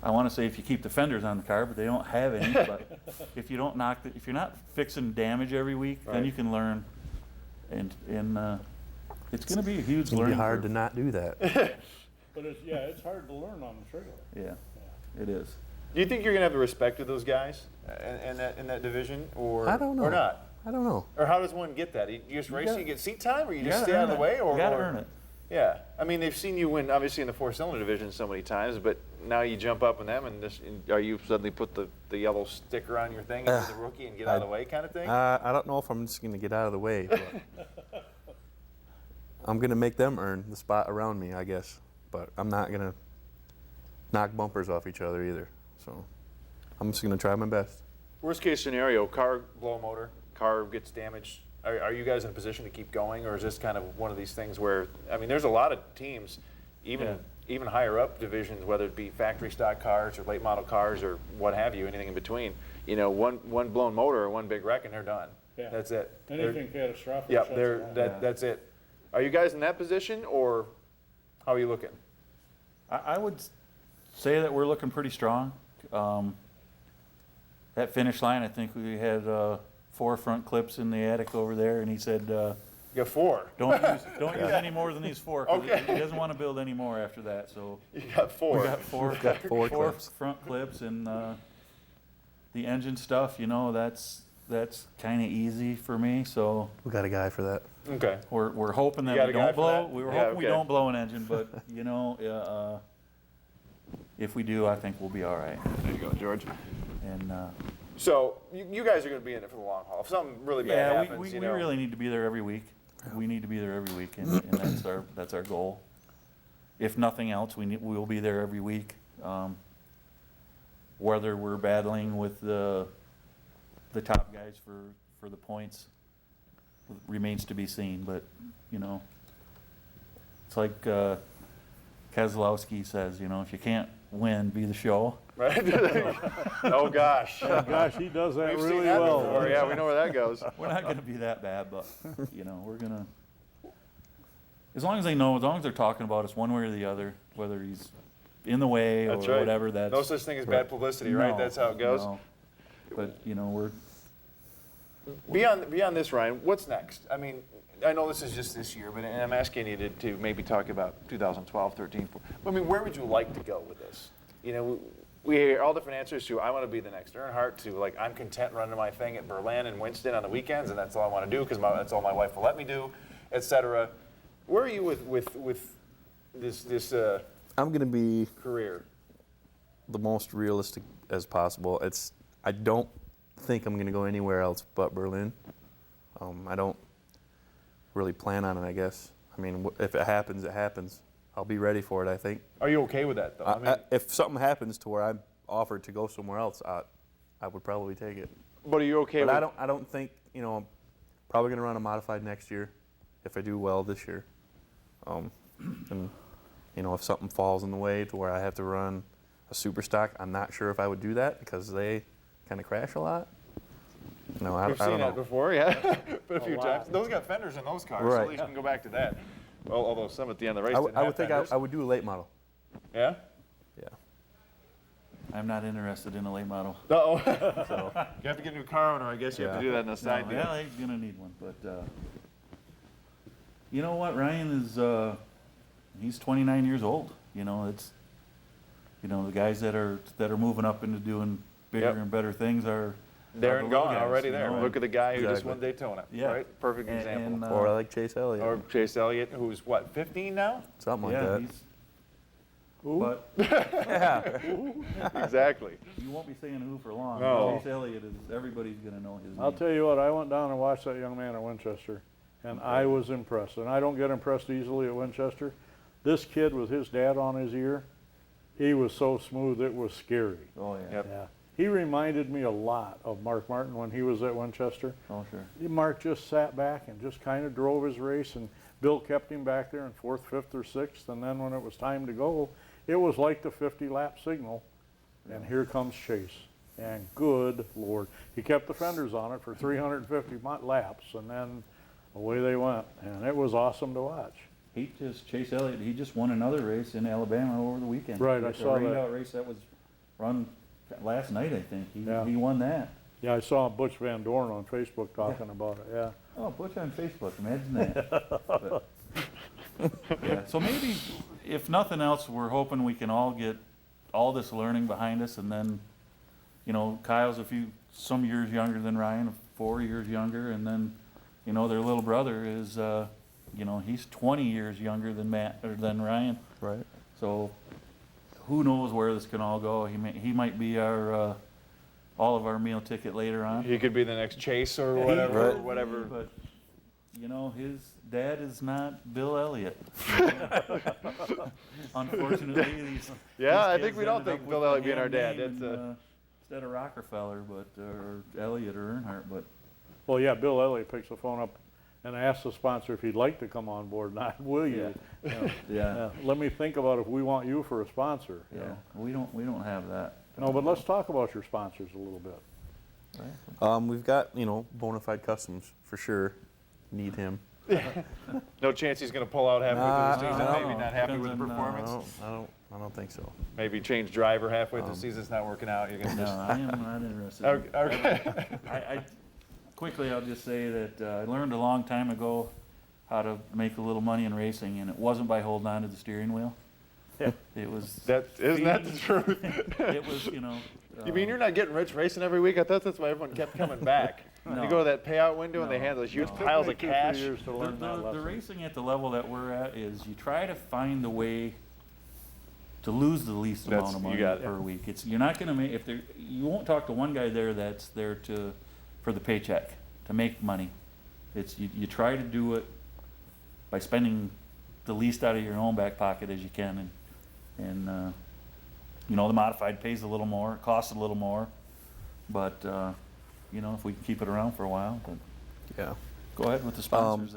I want to say if you keep the fenders on the car, but they don't have any. But if you don't if you're not fixing damage every week, then Right. you can learn, and it's going to be a huge It's gonna learning be hard curve. to not do that. But it's hard to learn on the trailer. Yeah, it is. Do you think you're gonna have the respect of those guys in that division, or I don't know. or not? I don't know. Or how does one get that? You just race gotta- and you get seat time, or you You just gotta stay out earn of the it. way, or You gotta or- earn it. Yeah, I mean they've seen you win obviously in the 4-cylinder division so many times, but now you jump up in them, and are you suddenly put the yellow sticker on your thing as a rookie and get out of the way kind of thing? I don't know if I'm just going to get out of the way, but I'm going to make them earn the spot around me, I guess. But I'm not going to knock bumpers off each other either. So I'm just going to try my best. Worst case scenario, car blow a motor, car gets damaged. Are you guys in a position to keep going, or is this kind of one of these things where, I mean, there's a lot of teams, even higher up divisions, whether it be factory stock cars or late model cars or what have you, anything in between. One blown motor or one big wreck and they're done. Yeah. That's it. Anything catastrophic. Yeah, shuts it down. that's it. Are you guys in that position, or how are you looking? I would say that we're looking pretty strong. That finish line, I think we had 4 front clips in the attic over there, and he said, You got 4. don't use any more than these 4. 'Cause Okay. He doesn't want to build any more after that. So You got 4. we got 4, Got four clips. front clips, and the engine stuff. That's kind of easy for me. So We got a guy for that. Okay. we're hoping You that got we a guy don't for blow. that? We were Yeah, hoping we okay. don't blow an engine, but if we do, I think we'll be all right. There you go, George. And So you guys are going to be in it for the long haul. If something really bad yeah, happens, we really need to be there every week. We need to be there every week, and that's our goal. If nothing else, we'll be there every week. Whether we're battling with the top guys for the points remains to be seen. But it's like Keselowski says, if you can't win, be the show. Right? Oh, gosh. Oh, gosh, he does that We've really seen that well. before. Yeah, we know where that goes. We're not going to be that bad, but we're gonna. As long as they know, as long as they're talking about us one way or the other, whether he's in the way That's or right. whatever. That's No such thing as bad publicity, right? No, That's how it goes. no. But we're Beyond this, Ryan, what's next? I mean, I know this is just this year, but I'm asking you to maybe talk about 2012, 13. I mean, where would you like to go with this? We hear all different answers to I want to be the next Earnhardt, to like I'm content running my thing at Berlin and Winston on the weekends, and that's all I want to do because that's all my wife will let me do, etc. Where are you with this I'm going to be career? the most realistic as possible. I don't think I'm going to go anywhere else but Berlin. I don't really plan on it, I guess. I mean, if it happens, it happens. I'll be ready for it, I think. Are you okay with that, though? I mean, If something happens to where I'm offered to go somewhere else, I would probably take it. but are you okay But with I don't think, I'm probably going to run a modified next year if I do well this year. And, if something falls in the way to where I have to run a super stock, I'm not sure if I would do that because they kind of crash a lot. No, I We've don't seen know. that before, yeah, but a few lot. times. Those got fenders in those cars, so Right. at least you can go back to that. Well, although some at the end of the race didn't I have would think fenders. I would do a late model. Yeah? Yeah. I'm not interested in a late model. Uh-oh. So You have to get a new car owner, I guess you have to Yeah. do that in the side deal. Yeah, he's gonna need one, but you know what? Ryan is he's 29 years old. It's the guys that are moving up into doing bigger Yep. and better things are There the and little gone, guys, already there. and- Look at the guy who just Exactly. won Daytona, Yeah. right? Perfect and- example. and, or I like Chase Elliott. Or Chase Elliott, who's what, 15 now? Something like yeah, that. he's. Who? But Yeah. Exactly. you won't be saying who for long. No. Chase Elliott is. Everybody's gonna know his name. I'll tell you what, I went down and watched that young man at Winchester, and I was impressed. And I don't get impressed easily at Winchester. This kid with his dad on his ear, he was so smooth, it was scary. Oh yeah. Yep. Yeah. He reminded me a lot of Mark Martin when he was at Winchester. Oh sure. Mark just sat back and just kind of drove his race, and Bill kept him back there in fourth, fifth, or sixth. And then when it was time to go, it was like the 50-lap signal, and here comes Chase. And good Lord, he kept the fenders on it for 350 laps, and then away they went. And it was awesome to watch. Chase Elliott. He just won another race in Alabama over the weekend. Right, I It's a saw that. rained-out race that was run last night. I think Yeah. he won that. Yeah, I saw Butch Van Dorn on Facebook talking about it. Yeah. Oh, Butch on Facebook, imagine that. But, yeah, so maybe, if nothing else, we're hoping we can all get all this learning behind us, and then, Kyle's some years younger than Ryan, 4 years younger, and then, their little brother is, he's 20 years younger than than Ryan. Right. So, who knows where this can all go? He might be our all of our meal ticket later on. He could be the next Chase or whatever. Right. Or whatever. But, his dad is not Bill Elliott. Unfortunately, these Yeah, I kids think we'd all ended think up Bill with Elliott the being our hand dad. name That's and, instead of Rockefeller, or Elliott or Earnhardt. But Well, yeah, Bill Elliott picks the phone up and asks the sponsor if he'd like to come on board, not will you? Yeah, let me think about if we want you for a sponsor. you yeah, know. we don't have that. No, but let's talk about your sponsors a little bit. We've got, Bonafide Customs for sure. Need him. no chance he's going to pull out halfway through the season. no, Maybe not happy depends with the on, performance. I don't think so. Maybe change driver halfway through the season. It's not working out. You're going to No, just. I am not interested. Okay. Quickly, I'll just say that I learned a long time ago how to make a little money in racing, and it wasn't by holding on to the steering wheel. It was. Isn't that the truth? It was, You mean you're not getting rich racing every week? I thought that's why everyone kept coming back. No. You go to that payout window and they No, hand those huge no. piles of Took me 2 cash. years to learn that The lesson. racing at the level that we're at is you try to find the way to lose the least amount of You money got it. per week. You're not going to make you won't talk to one guy there that's there for the paycheck to make money. It's you try to do it by spending the least out of your own back pocket as you can, and the modified pays a little more, costs a little more, but if we can keep it around for a while. But Yeah. go ahead with the sponsors.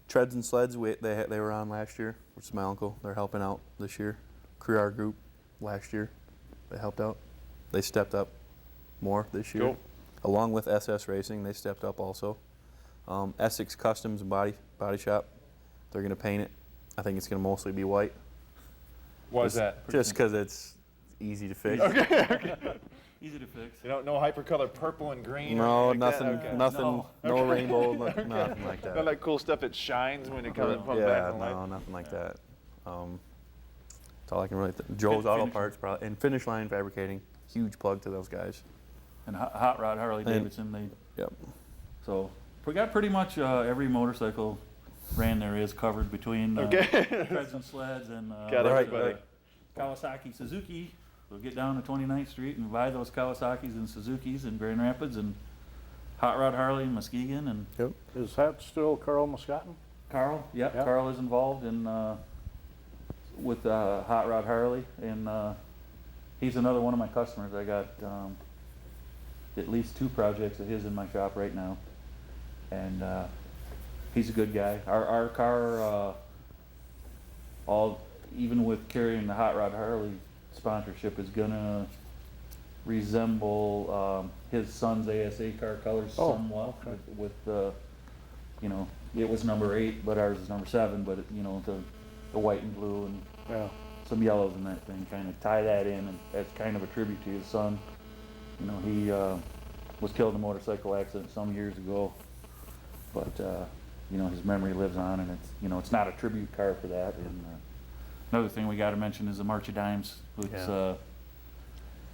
Treads and Sleds, they were on last year, which is my uncle. They're helping out this year. Career Group last year, they helped out. they stepped up more this year. Cool. Along with SS Racing, they stepped up also. Essex Customs and Body Shop, they're going to paint it. I think it's going to mostly be white. Why is that? Just because it's easy to fix. Easy to fix. You know, no hypercolor purple and green? No, or anything like nothing, that? Okay. nothing, no rainbow, nothing like Not that. like cool stuff that shines when it comes back Yeah, to life? no, nothing like that. That's all I can really think. Joe's Auto Finish Parts, probably, and Finish Line Fabricating. Huge plug to those guys. And Hot Rod Harley Davidson, they Yep. so we got pretty much every motorcycle brand there is covered between treads and sleds and Got Right, everybody. right. Kawasaki, Suzuki. We'll get down to 29th Street and buy those Kawasaki's and Suzuki's in Grand Rapids and Hot Rod Harley in Muskegon and Yep. Is that still Carl Muscatton? Carl. Yep, Yeah. Carl is involved in with Hot Rod Harley and he's another one of my customers. I got at least 2 projects of his in my shop right now, and he's a good guy. Our car, even with carrying the Hot Rod Harley sponsorship, is gonna resemble his son's ASA car colors somewhat. okay. With you know, it was number 8, but ours is number 7. But you know, the white and blue and Yeah. some yellows in that thing, kind of tie that in, and as kind of a tribute to his son. You know, he was killed in a motorcycle accident some years ago, but you know, his memory lives on, and it's, you know, it's not a tribute car for that. And another thing we got to mention is the March of Dimes. It's, Yeah.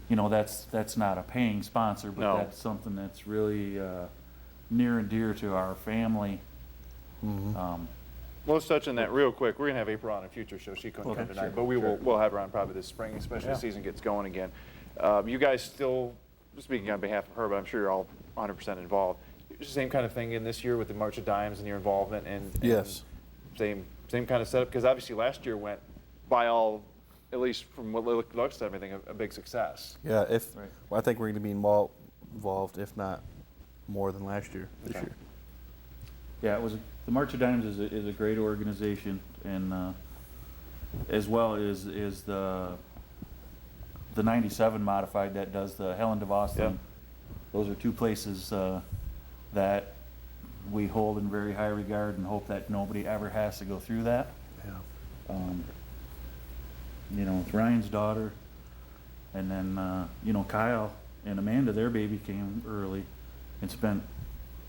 you know, that's not a paying sponsor, but No. that's something that's really near and dear to our family. Mm-hmm. Well, let's touch on that real quick. We're gonna have April on a future show. She couldn't Okay, come tonight, sure, but we'll have her on probably this spring, especially Yeah. as the season gets going again. You guys still, speaking on behalf of her, but I'm sure you're all 100% involved. It's the same kind of thing in this year with the March of Dimes and your involvement, and Yes. same kind of setup, because obviously last year went by all, at least from what looks to everything, a big success. Yeah, Right. well, I think we're going to be involved, if not more than last year, this Okay. year. Yeah, it was the March of Dimes is a great organization, and as well is the 97 modified that does the Helen DeVos thing. Yeah. Those are 2 places that we hold in very high regard and hope that nobody ever has to go through that. Yeah. You know, with Ryan's daughter, and then you know, Kyle and Amanda, their baby came early and spent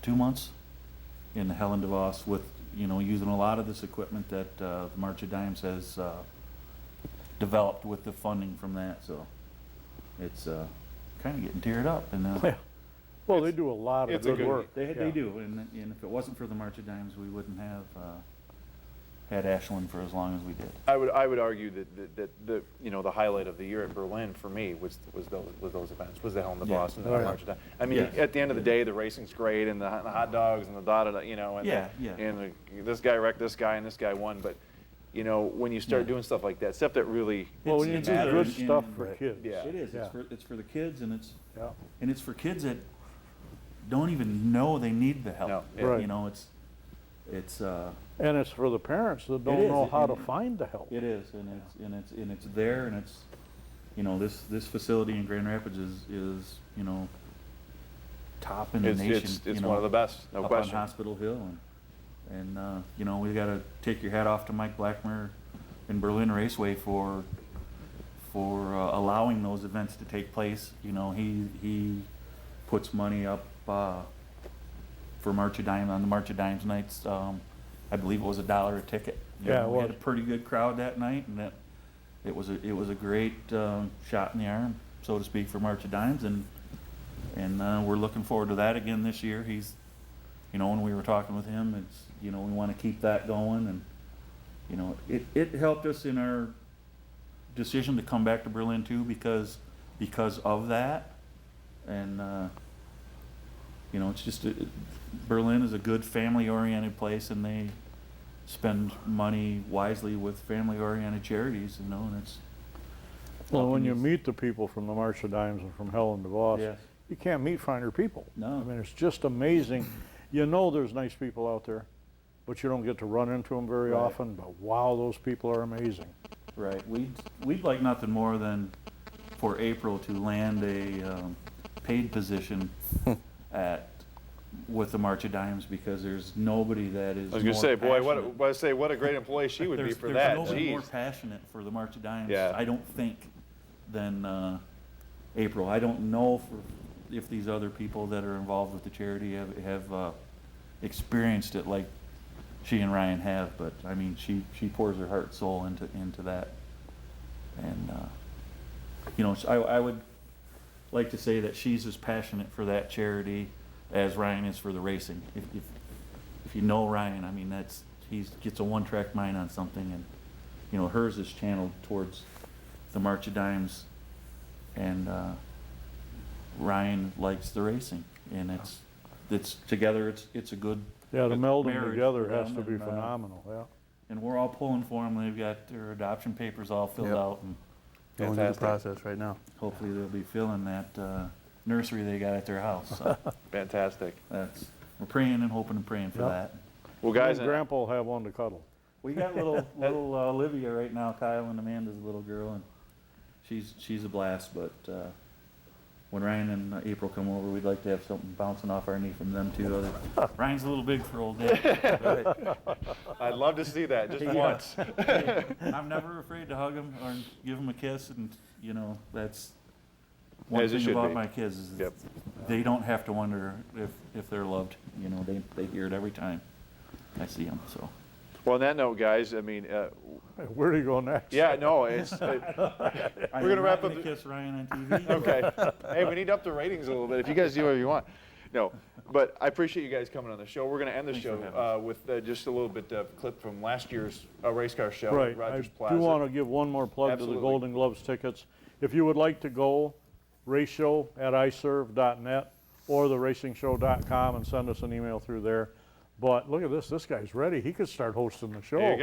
2 months in the Helen DeVos with, you know, using a lot of this equipment that the March of Dimes has developed with the funding from that. So it's kind of getting teared up, and Yeah. Well, they do a lot of it's a good good- work. they Yeah. do. And if it wasn't for the March of Dimes, we wouldn't have had Ashland for as long as we did. I would argue that the you know, the highlight of the year at Berlin for me was those events, was the Helen Yeah. DeVos and the Oh, yeah. March of Dimes. I mean, Yes. at the end of the day, the racing's great, and the hot dogs and the da-da-da, you know, and Yeah, yeah. and this guy wrecked this guy and this guy won, but you know, when you start Yeah. doing stuff like that, stuff that really Well, when you It's do matter good in- stuff for Right. kids. Yeah. It is. Yeah. It's for the kids, and Yeah. it's for kids that don't even know they need the help. No, yeah. Right. You know, it's And it's for the parents that don't is, know how to and- find the help. it is, and it's there, and it's, you know, this facility in Grand Rapids is you know, top in the nation. it's you know, one of the best, no up question. on Hospital Hill, and you know, we got to take your hat off to Mike Blackmer and Berlin Raceway for allowing those events to take place. You know, he puts money up for March of Dimes on the March of Dimes nights. I believe it was $1 a ticket. You Yeah, know, it we had a was. pretty good crowd that night, and it was a great shot in the arm, so to speak, for March of Dimes, and we're looking forward to that again this year. He's, you know, when we were talking with him, it's, you know, we want to keep that going, and you know, it helped us in our decision to come back to Berlin too, because of that, and you know, it's just Berlin is a good family-oriented place, and they spend money wisely with family-oriented charities, you know, and it's. Well, when you helping meet the people from the March of Dimes and from Helen DeVos, Yes. you can't meet finer people. No. I mean, it's just amazing. You know there's nice people out there, but you don't get to run into them very Right. often, but wow, those people are amazing. Right. We'd like nothing more than for April to land a paid position with the March of Dimes, because there's nobody that is. I was going to say, boy, what a great employee she would be for that. There's nobody Jeez. more passionate for the March of Dimes, Yeah. I don't think, than April. I don't know if these other people that are involved with the charity have experienced it like she and Ryan have, but I mean, she pours her heart and soul into that. And you know, I would like to say that she's as passionate for that charity as Ryan is for the racing. If you know Ryan, I mean, he gets a one-track mind on something, and you know, hers is channeled towards the March of Dimes, and Ryan likes the racing, and it's together. It's a good. Yeah, the melding marriage together for has them, to be and, phenomenal, yeah. And we're all pulling for them. They've got their adoption papers all filled Yep. out, and Going through the Fantastic. process right now. hopefully they'll be filling that nursery they got at their house. So Fantastic. we're praying and hoping and praying for Yep. that. Well, guys, And Grandpa will have one to cuddle. We got little Olivia right now. Kyle and Amanda's little girl, and she's a blast. But when Ryan and April come over, we'd like to have something bouncing off our knee from them too. Ryan's a little big for old dad. I'd love to see that just Yeah. once. I'm never afraid to hug him or give him a kiss, and you know, that's one As it thing should about be. my kids is Yep. they don't have to wonder if they're loved. You know, they hear it every time I see them. So Well, on that note, guys, I mean, Where do you go next? yeah, no, it's. we're gonna wrap up the- Kiss Ryan on TV. Okay. Hey, we need to up the ratings a little bit. If you guys do whatever you want. No, but I appreciate you guys coming on the show. We're going to end the Thanks for show having with just a little bit of clip from last year's race car show Right, at Rogers I Plaza. do want to give one more plug Absolutely. to the Golden Gloves tickets. If you would like to go, raceshow@iserve.net or theracingshow.com and send us an email through there. But look at this guy's ready. He could start hosting the show. There you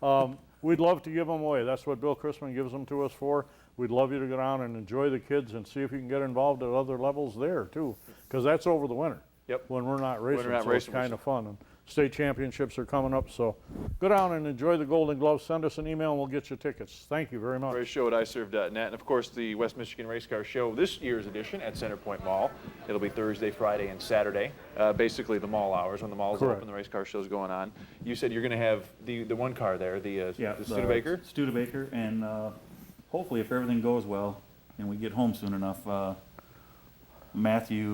go. We'd love to give them away. That's what Bill Chrisman gives them to us for. We'd love you to go down and enjoy the kids and see if you can get involved at other levels there too, because that's over the winter. Yep. When we're not racing, we're not so racing, it's kind of fun. And state championships are coming up, so go down and enjoy the Golden Gloves. Send us an email and we'll get you tickets. Thank you very much. Race show at iserve.net. And of course, the West Michigan Race Car Show, this year's edition at Center Point Mall. It'll be Thursday, Friday, and Saturday. Basically the mall hours when the mall's Correct. open, the race car show's going on. You said you're going to have the one car there, the Studebaker? Studebaker, and hopefully, if everything goes well and we get home soon enough, Matthew,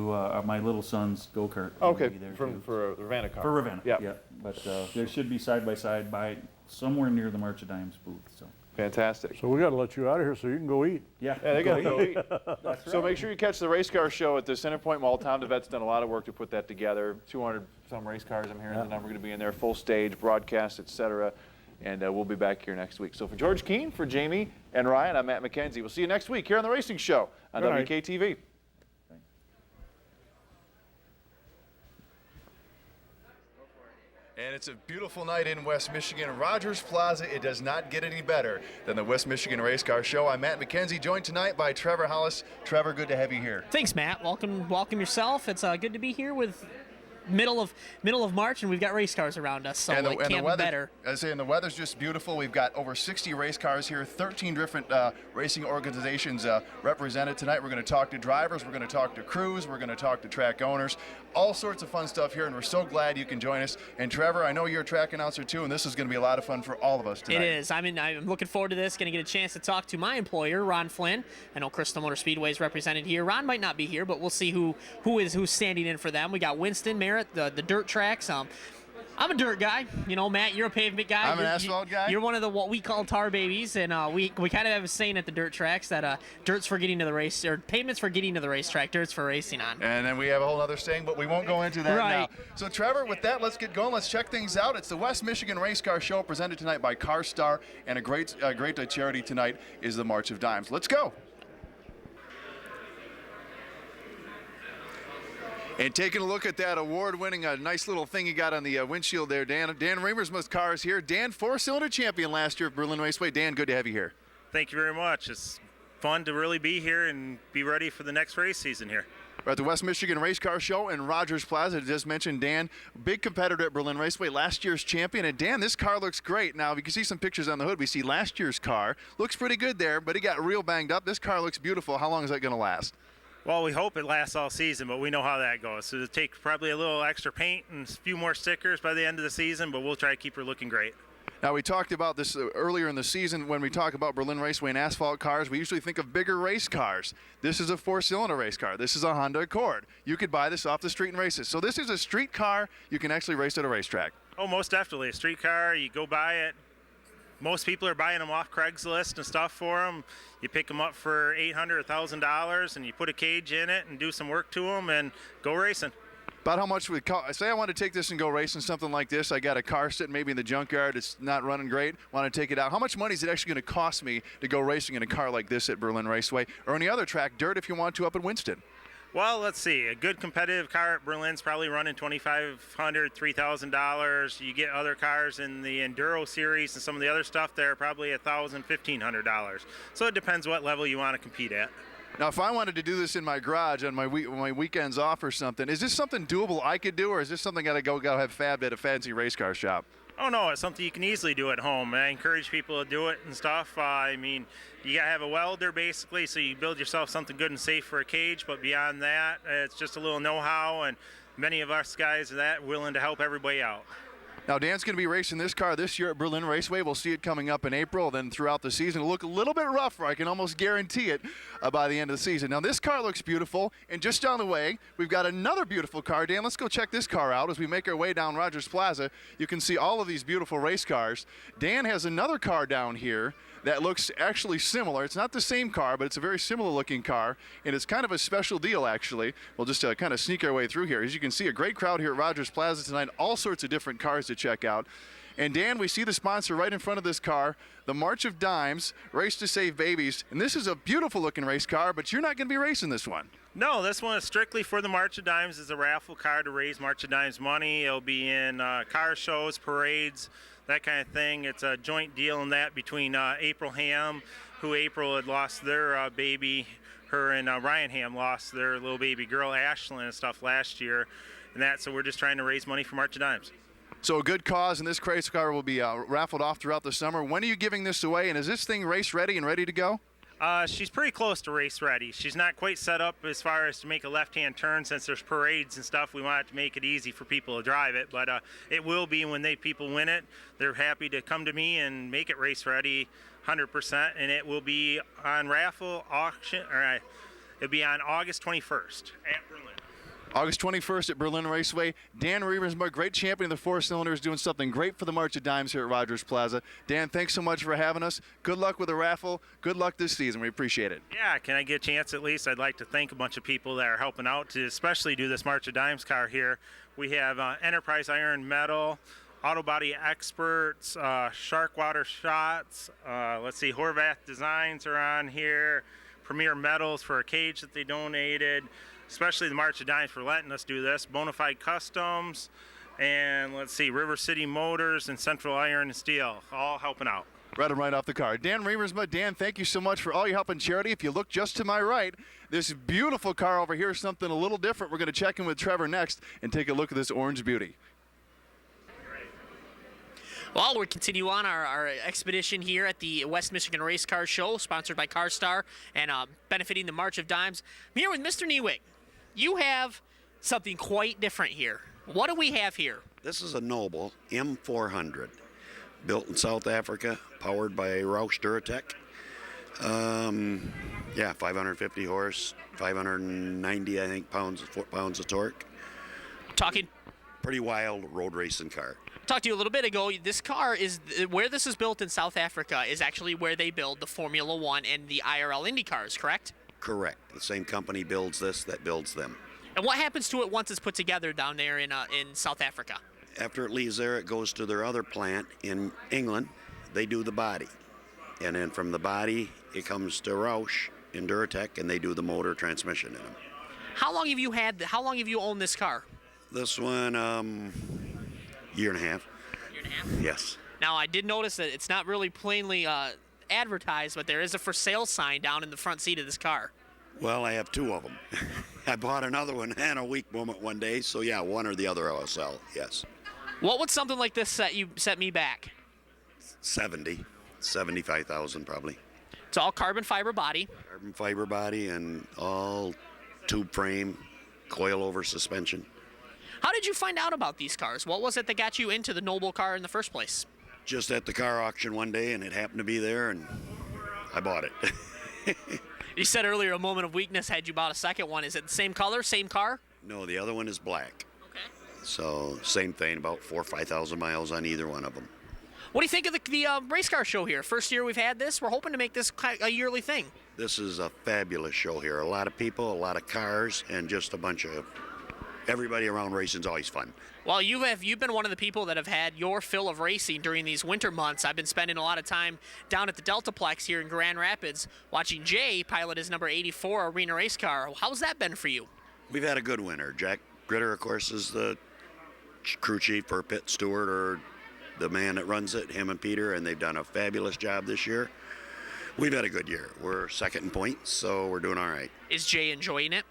my little son's go-kart. will Okay, be there for too. a Ravenna car. For Ravenna. Yeah. Yeah. But there should be side by side by somewhere near the March of Dimes booth. So. Fantastic. So we got to let you out of here so you can go eat. Yeah. Yeah, they got to go eat. That's So make sure you catch the race car show at the Center Point Mall. Tom DeVette's done a lot of work to put that together. 200 some race cars, I'm hearing the number going to be in there, full stage, broadcast, etc. And we'll be back here next week. So for George Keen, for Jamie and Ryan, I'm Matt McKenzie. We'll see you next week here on The Racing Show on Good night. WKTV. And it's a beautiful night in West Michigan. Rogers Plaza, it does not get any better than the West Michigan Race Car Show. I'm Matt McKenzie, joined tonight by Trevor Hollis. Trevor, good to have you here. Thanks, Matt. Welcome yourself. It's good to be here with middle of March, and we've got race cars around us, so it can't be weather, better. I say, and the weather's just beautiful. We've got over 60 race cars here, 13 different racing organizations represented tonight. We're going to talk to drivers, we're going to talk to crews, we're going to talk to track owners, all sorts of fun stuff here, and we're so glad you can join us. And Trevor, I know you're a track announcer too, and this is going to be a lot of fun for all of us tonight. It is. I'm looking forward to this. Going to get a chance to talk to my employer, Ron Flynn. I know Crystal Motor Speedway is represented here. Ron might not be here, but we'll see who's standing in for them. We got Winston, Merritt, the dirt tracks. I'm a dirt guy. You know, Matt, you're a pavement guy. I'm an asphalt guy. You're one of the what we call tar babies, and we kind of have a saying at the dirt tracks that dirt's for getting to the race, or pavement's for getting to the racetrack, dirt's for racing on. And then we have a whole other saying, but we won't go into that Right. now. So Trevor, with that, let's get going. Let's check things out. It's the West Michigan Race Car Show presented tonight by CarStar, and a great charity tonight is the March of Dimes. Let's go. And taking a look at that award-winning nice little thing you got on the windshield there, Dan. Dan Remersmuth's car is here. Dan, four-cylinder champion last year at Berlin Raceway. Dan, good to have you here. Thank you very much. It's fun to really be here and be ready for the next race season here. We're at the West Michigan Race Car Show in Rogers Plaza. I just mentioned Dan, big competitor at Berlin Raceway, last year's champion. And Dan, this car looks great. Now, if you can see some pictures on the hood, we see last year's car. Looks pretty good there, but it got real banged up. This car looks beautiful. How long is that going to last? Well, we hope it lasts all season, but we know how that goes. So it'll take probably a little extra paint and a few more stickers by the end of the season, but we'll try to keep her looking great. Now, we talked about this earlier in the season. When we talk about Berlin Raceway and asphalt cars, we usually think of bigger race cars. This is a 4-cylinder race car. This is a Honda Accord. You could buy this off the street and race it. So this is a street car you can actually race at a racetrack. Oh, most definitely. A street car, you go buy it. Most people are buying them off Craigslist and stuff for them. You pick them up for $800 or $1,000, and you put a cage in it and do some work to them and go racing. About how much would it cost? Say I want to take this and go racing something like this. I got a car sitting maybe in the junkyard. It's not running great. Want to take it out. How much money is it actually going to cost me to go racing in a car like this at Berlin Raceway or any other track, dirt if you want to, up in Winston? Well, let's see. A good competitive car at Berlin's probably running $2,500, $3,000. You get other cars in the Enduro series and some of the other stuff there, probably $1,000, $1,500. So it depends what level you want to compete at. Now, if I wanted to do this in my garage on my weekends off or something, is this something doable I could do, or is this something I got to have fabbed at a fancy race car shop? Oh, no, it's something you can easily do at home. I encourage people to do it and stuff. I mean, you got to have a welder, basically, so you build yourself something good and safe for a cage. But beyond that, it's just a little know-how, and many of us guys are that willing to help everybody out. Now, Dan's going to be racing this car this year at Berlin Raceway. We'll see it coming up in April. Then throughout the season, it'll look a little bit rougher. I can almost guarantee it by the end of the season. Now, this car looks beautiful. And just down the way, we've got another beautiful car. Dan, let's go check this car out. As we make our way down Rogers Plaza, you can see all of these beautiful race cars. Dan has another car down here that looks actually similar. It's not the same car, but it's a very similar looking car, and it's kind of a special deal, actually. We'll just kind of sneak our way through here. As you can see, a great crowd here at Rogers Plaza tonight, all sorts of different cars to check out. And Dan, we see the sponsor right in front of this car, the March of Dimes, Race to Save Babies. And this is a beautiful looking race car, but you're not going to be racing this one. No, this one is strictly for the March of Dimes. It's a raffle car to raise March of Dimes money. It'll be in car shows, parades, that kind of thing. It's a joint deal in that between April Ham, who April had lost their baby. Her and Ryan Ham lost their little baby girl, Ashlyn, and stuff last year. And that, so we're just trying to raise money for March of Dimes. So a good cause, and this race car will be raffled off throughout the summer. When are you giving this away, and is this thing race ready and ready to go? She's pretty close to race ready. She's not quite set up as far as to make a left-hand turn. Since there's parades and stuff, we want to make it easy for people to drive it. But it will be when people win it. They're happy to come to me and make it race ready 100%. And it will be on raffle auction, or it'll be on August 21st at Berlin. August 21st at Berlin Raceway. Dan Riemersma, great champion of the 4-cylinders, doing something great for the March of Dimes here at Rogers Plaza. Dan, thanks so much for having us. Good luck with the raffle. Good luck this season. We appreciate it. Yeah, can I get a chance at least? I'd like to thank a bunch of people that are helping out to especially do this March of Dimes car here. We have Enterprise Iron Metal, Auto Body Experts, Sharkwater Shots, let's see, Horvath Designs are on here, Premier Metals for a cage that they donated, especially the March of Dimes for letting us do this, Bonafide Customs, and let's see, River City Motors and Central Iron and Steel, all helping out. Read him right off the car. Dan Riemersma, Dan, thank you so much for all your help in charity. If you look just to my right, this beautiful car over here is something a little different. We're going to check in with Trevor next and take a look at this orange beauty. Well, we continue on our expedition here at the West Michigan Race Car Show, sponsored by CarStar and benefiting the March of Dimes. I'm here with Mr. Newig. You have something quite different here. What do we have here? This is a Noble M400, built in South Africa, powered by Roush Duratec. 550 horse, 590, I think, pounds of torque. Talking. Pretty wild road racing car. Talked to you a little bit ago. This car is where this is built in South Africa is actually where they build the Formula One and the IRL Indy cars, correct? Correct. The same company builds this that builds them. And what happens to it once it's put together down there in South Africa? After it leaves there, it goes to their other plant in England. They do the body. And then from the body, it comes to Roush in Duratec, and they do the motor transmission in them. How long have you owned this car? This one, year and a half. Year and a half? Yes. Now, I did notice that it's not really plainly advertised, but there is a for sale sign down in the front seat of this car. Well, I have two of them. I bought another one and a weak moment one day, so yeah, one or the other I'll sell, yes. What would something like this set me back? 75,000 probably. It's all carbon fiber body. Carbon fiber body and all tube frame, coil-over suspension. How did you find out about these cars? What was it that got you into the Noble car in the first place? Just at the car auction one day, and it happened to be there, and I bought it. You said earlier a moment of weakness had you bought a second one. Is it the same color, same car? No, the other one is black. Okay. So same thing, about 4,000 or 5,000 miles on either one of them. What do you think of the race car show here? First year we've had this. We're hoping to make this a yearly thing. This is a fabulous show here. A lot of people, a lot of cars, and just a bunch of everybody around racing's always fun. Well, you've been one of the people that have had your fill of racing during these winter months. I've been spending a lot of time down at the Deltaplex here in Grand Rapids watching Jay pilot his number 84 arena race car. How's that been for you? We've had a good winter. Jack Gritter, of course, is the crew chief or pit steward or the man that runs it, him and Peter, and they've done a fabulous job this year. We've had a good year. We're second in points, so we're doing all right. Is Jay enjoying it?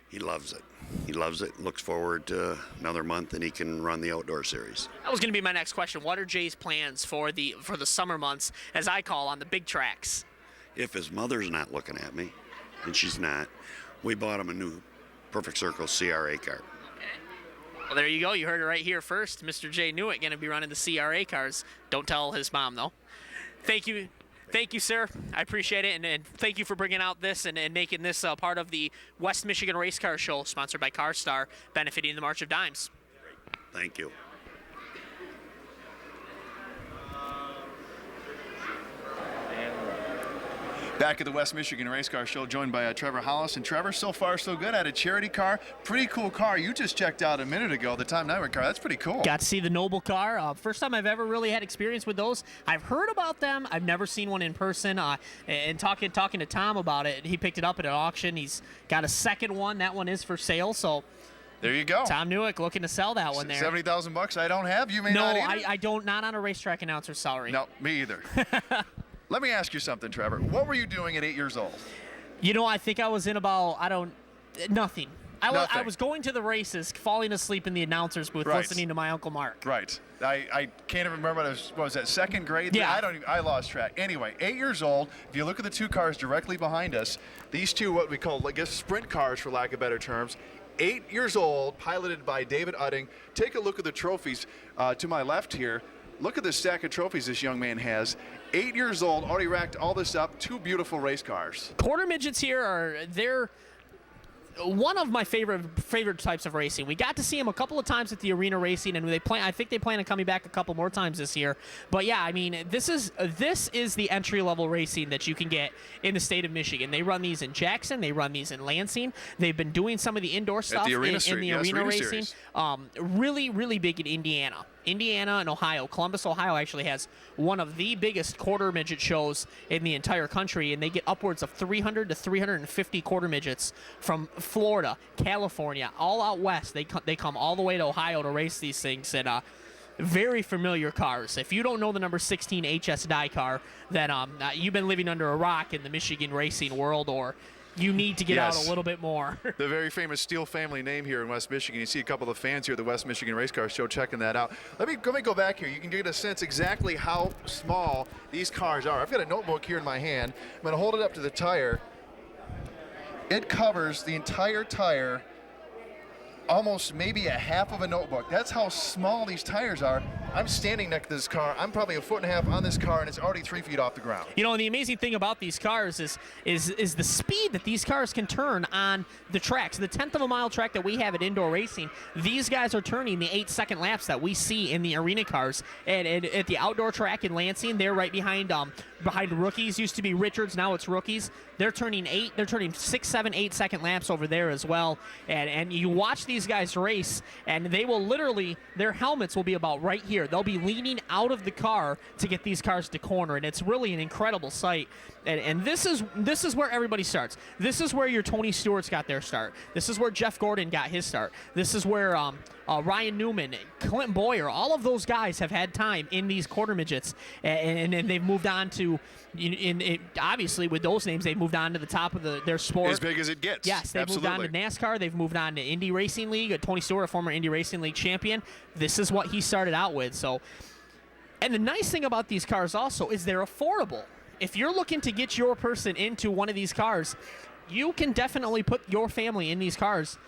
He loves it. He loves it. Looks forward to another month, and he can run the outdoor series. That was going to be my next question. What are Jay's plans for the summer months, as I call, on the big tracks? If his mother's not looking at me, and she's not, we bought him a new Perfect Circle CRA car. Well, there you go. You heard it right here first. Mr. Jay Newitt going to be running the CRA cars. Don't tell his mom, though. Thank you. Thank you, sir. I appreciate it, and thank you for bringing out this and making this part of the West Michigan Race Car Show, sponsored by CarStar, benefiting the March of Dimes. Thank you. Back at the West Michigan Race Car Show, joined by Trevor Hollis. And Trevor, so far so good. Had a charity car. Pretty cool car. You just checked out a minute ago, the Tom Nywick car. That's pretty cool. Got to see the Noble car. First time I've ever really had experience with those. I've heard about them. I've never seen one in person. And talking to Tom about it, he picked it up at an auction. He's got a second one. That one is for sale. So there you go. Tom Newick looking to sell that one there. $70,000 I don't have. You may no, not either. I don't. Not on a racetrack announcer. Sorry. No, me either. Let me ask you something, Trevor. What were you doing at 8 years old? You know, I think I was in about, nothing. I was going to the races, falling asleep in the announcer's booth, listening to my Uncle Mark. Right. I can't even remember what was that, second grade? Yeah. I lost track. Anyway, 8 years old. If you look at the two cars directly behind us, these two, what we call, I guess, sprint cars, for lack of better terms. 8 years old, piloted by David Udding. Take a look at the trophies to my left here. Look at the stack of trophies this young man has. 8 years old, already racked all this up. Two beautiful race cars. Quarter midgets here they're one of my favorite types of racing. We got to see them a couple of times at the arena racing, and I think they plan on coming back a couple more times this year. But yeah, I mean, this is the entry level racing that you can get in the state of Michigan. They run these in Jackson, they run these in Lansing. They've been doing some of the indoor stuff in the arena racing. Really, really big in Indiana. Indiana and Ohio. Columbus, Ohio actually has one of the biggest quarter midget shows in the entire country, and they get upwards of 300 to 350 quarter midgets from Florida, California, all out west. They come all the way to Ohio to race these things, and very familiar cars. If you don't know the number 16 HS die car, then you've been living under a rock in the Michigan racing world, or you need to get out a little bit more. The very famous Steele family name here in West Michigan. You see a couple of fans here at the West Michigan Race Car Show checking that out. Let me go back here. You can get a sense exactly how small these cars are. I've got a notebook here in my hand. I'm going to hold it up to the tire. It covers the entire tire, almost maybe a half of a notebook. That's how small these tires are. I'm standing next to this car. I'm probably 1.5 feet on this car, and it's already 3 feet off the ground. You know, and the amazing thing about these cars is the speed that these cars can turn on the tracks. The 1/10 of a mile track that we have at indoor racing, these guys are turning the 8-second laps that we see in the arena cars. And at the outdoor track in Lansing, they're right behind rookies. Used to be Richards, now it's rookies. They're turning 6, 7, 8-second laps over there as well. And you watch these guys race, and they will literally, their helmets will be about right here. They'll be leaning out of the car to get these cars to corner, and it's really an incredible sight. And this is where everybody starts. This is where your Tony Stewart's got their start. This is where Jeff Gordon got his start. This is where Ryan Newman, Clint Boyer, all of those guys have had time in these quarter midgets, and they've moved on to, obviously with those names, they've moved on to the top of their sport. As big as it gets. Yes, they've moved on to NASCAR. They've moved on to Indy Racing League. Tony Stewart, a former Indy Racing League champion. This is what he started out with. So, and the nice thing about these cars also is they're affordable. If you're looking to get your person into one of these cars, you can definitely put your family in these cars.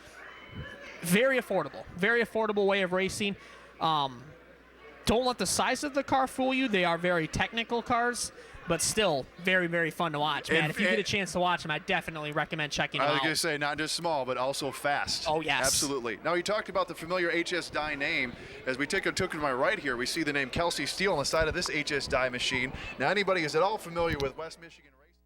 Very affordable way of racing. Don't let the size of the car fool you. They are very technical cars, but still very, very fun to watch, man. If you get a chance to watch them, I definitely recommend checking them out. I was going to say, not just small, but also fast. Oh, yes. Absolutely. Now, you talked about the familiar HS Dye name. As we took to my right here, we see the name Kelsey Steele on the side of this HS Dye machine. Now, anybody is at all familiar with West Michigan racing?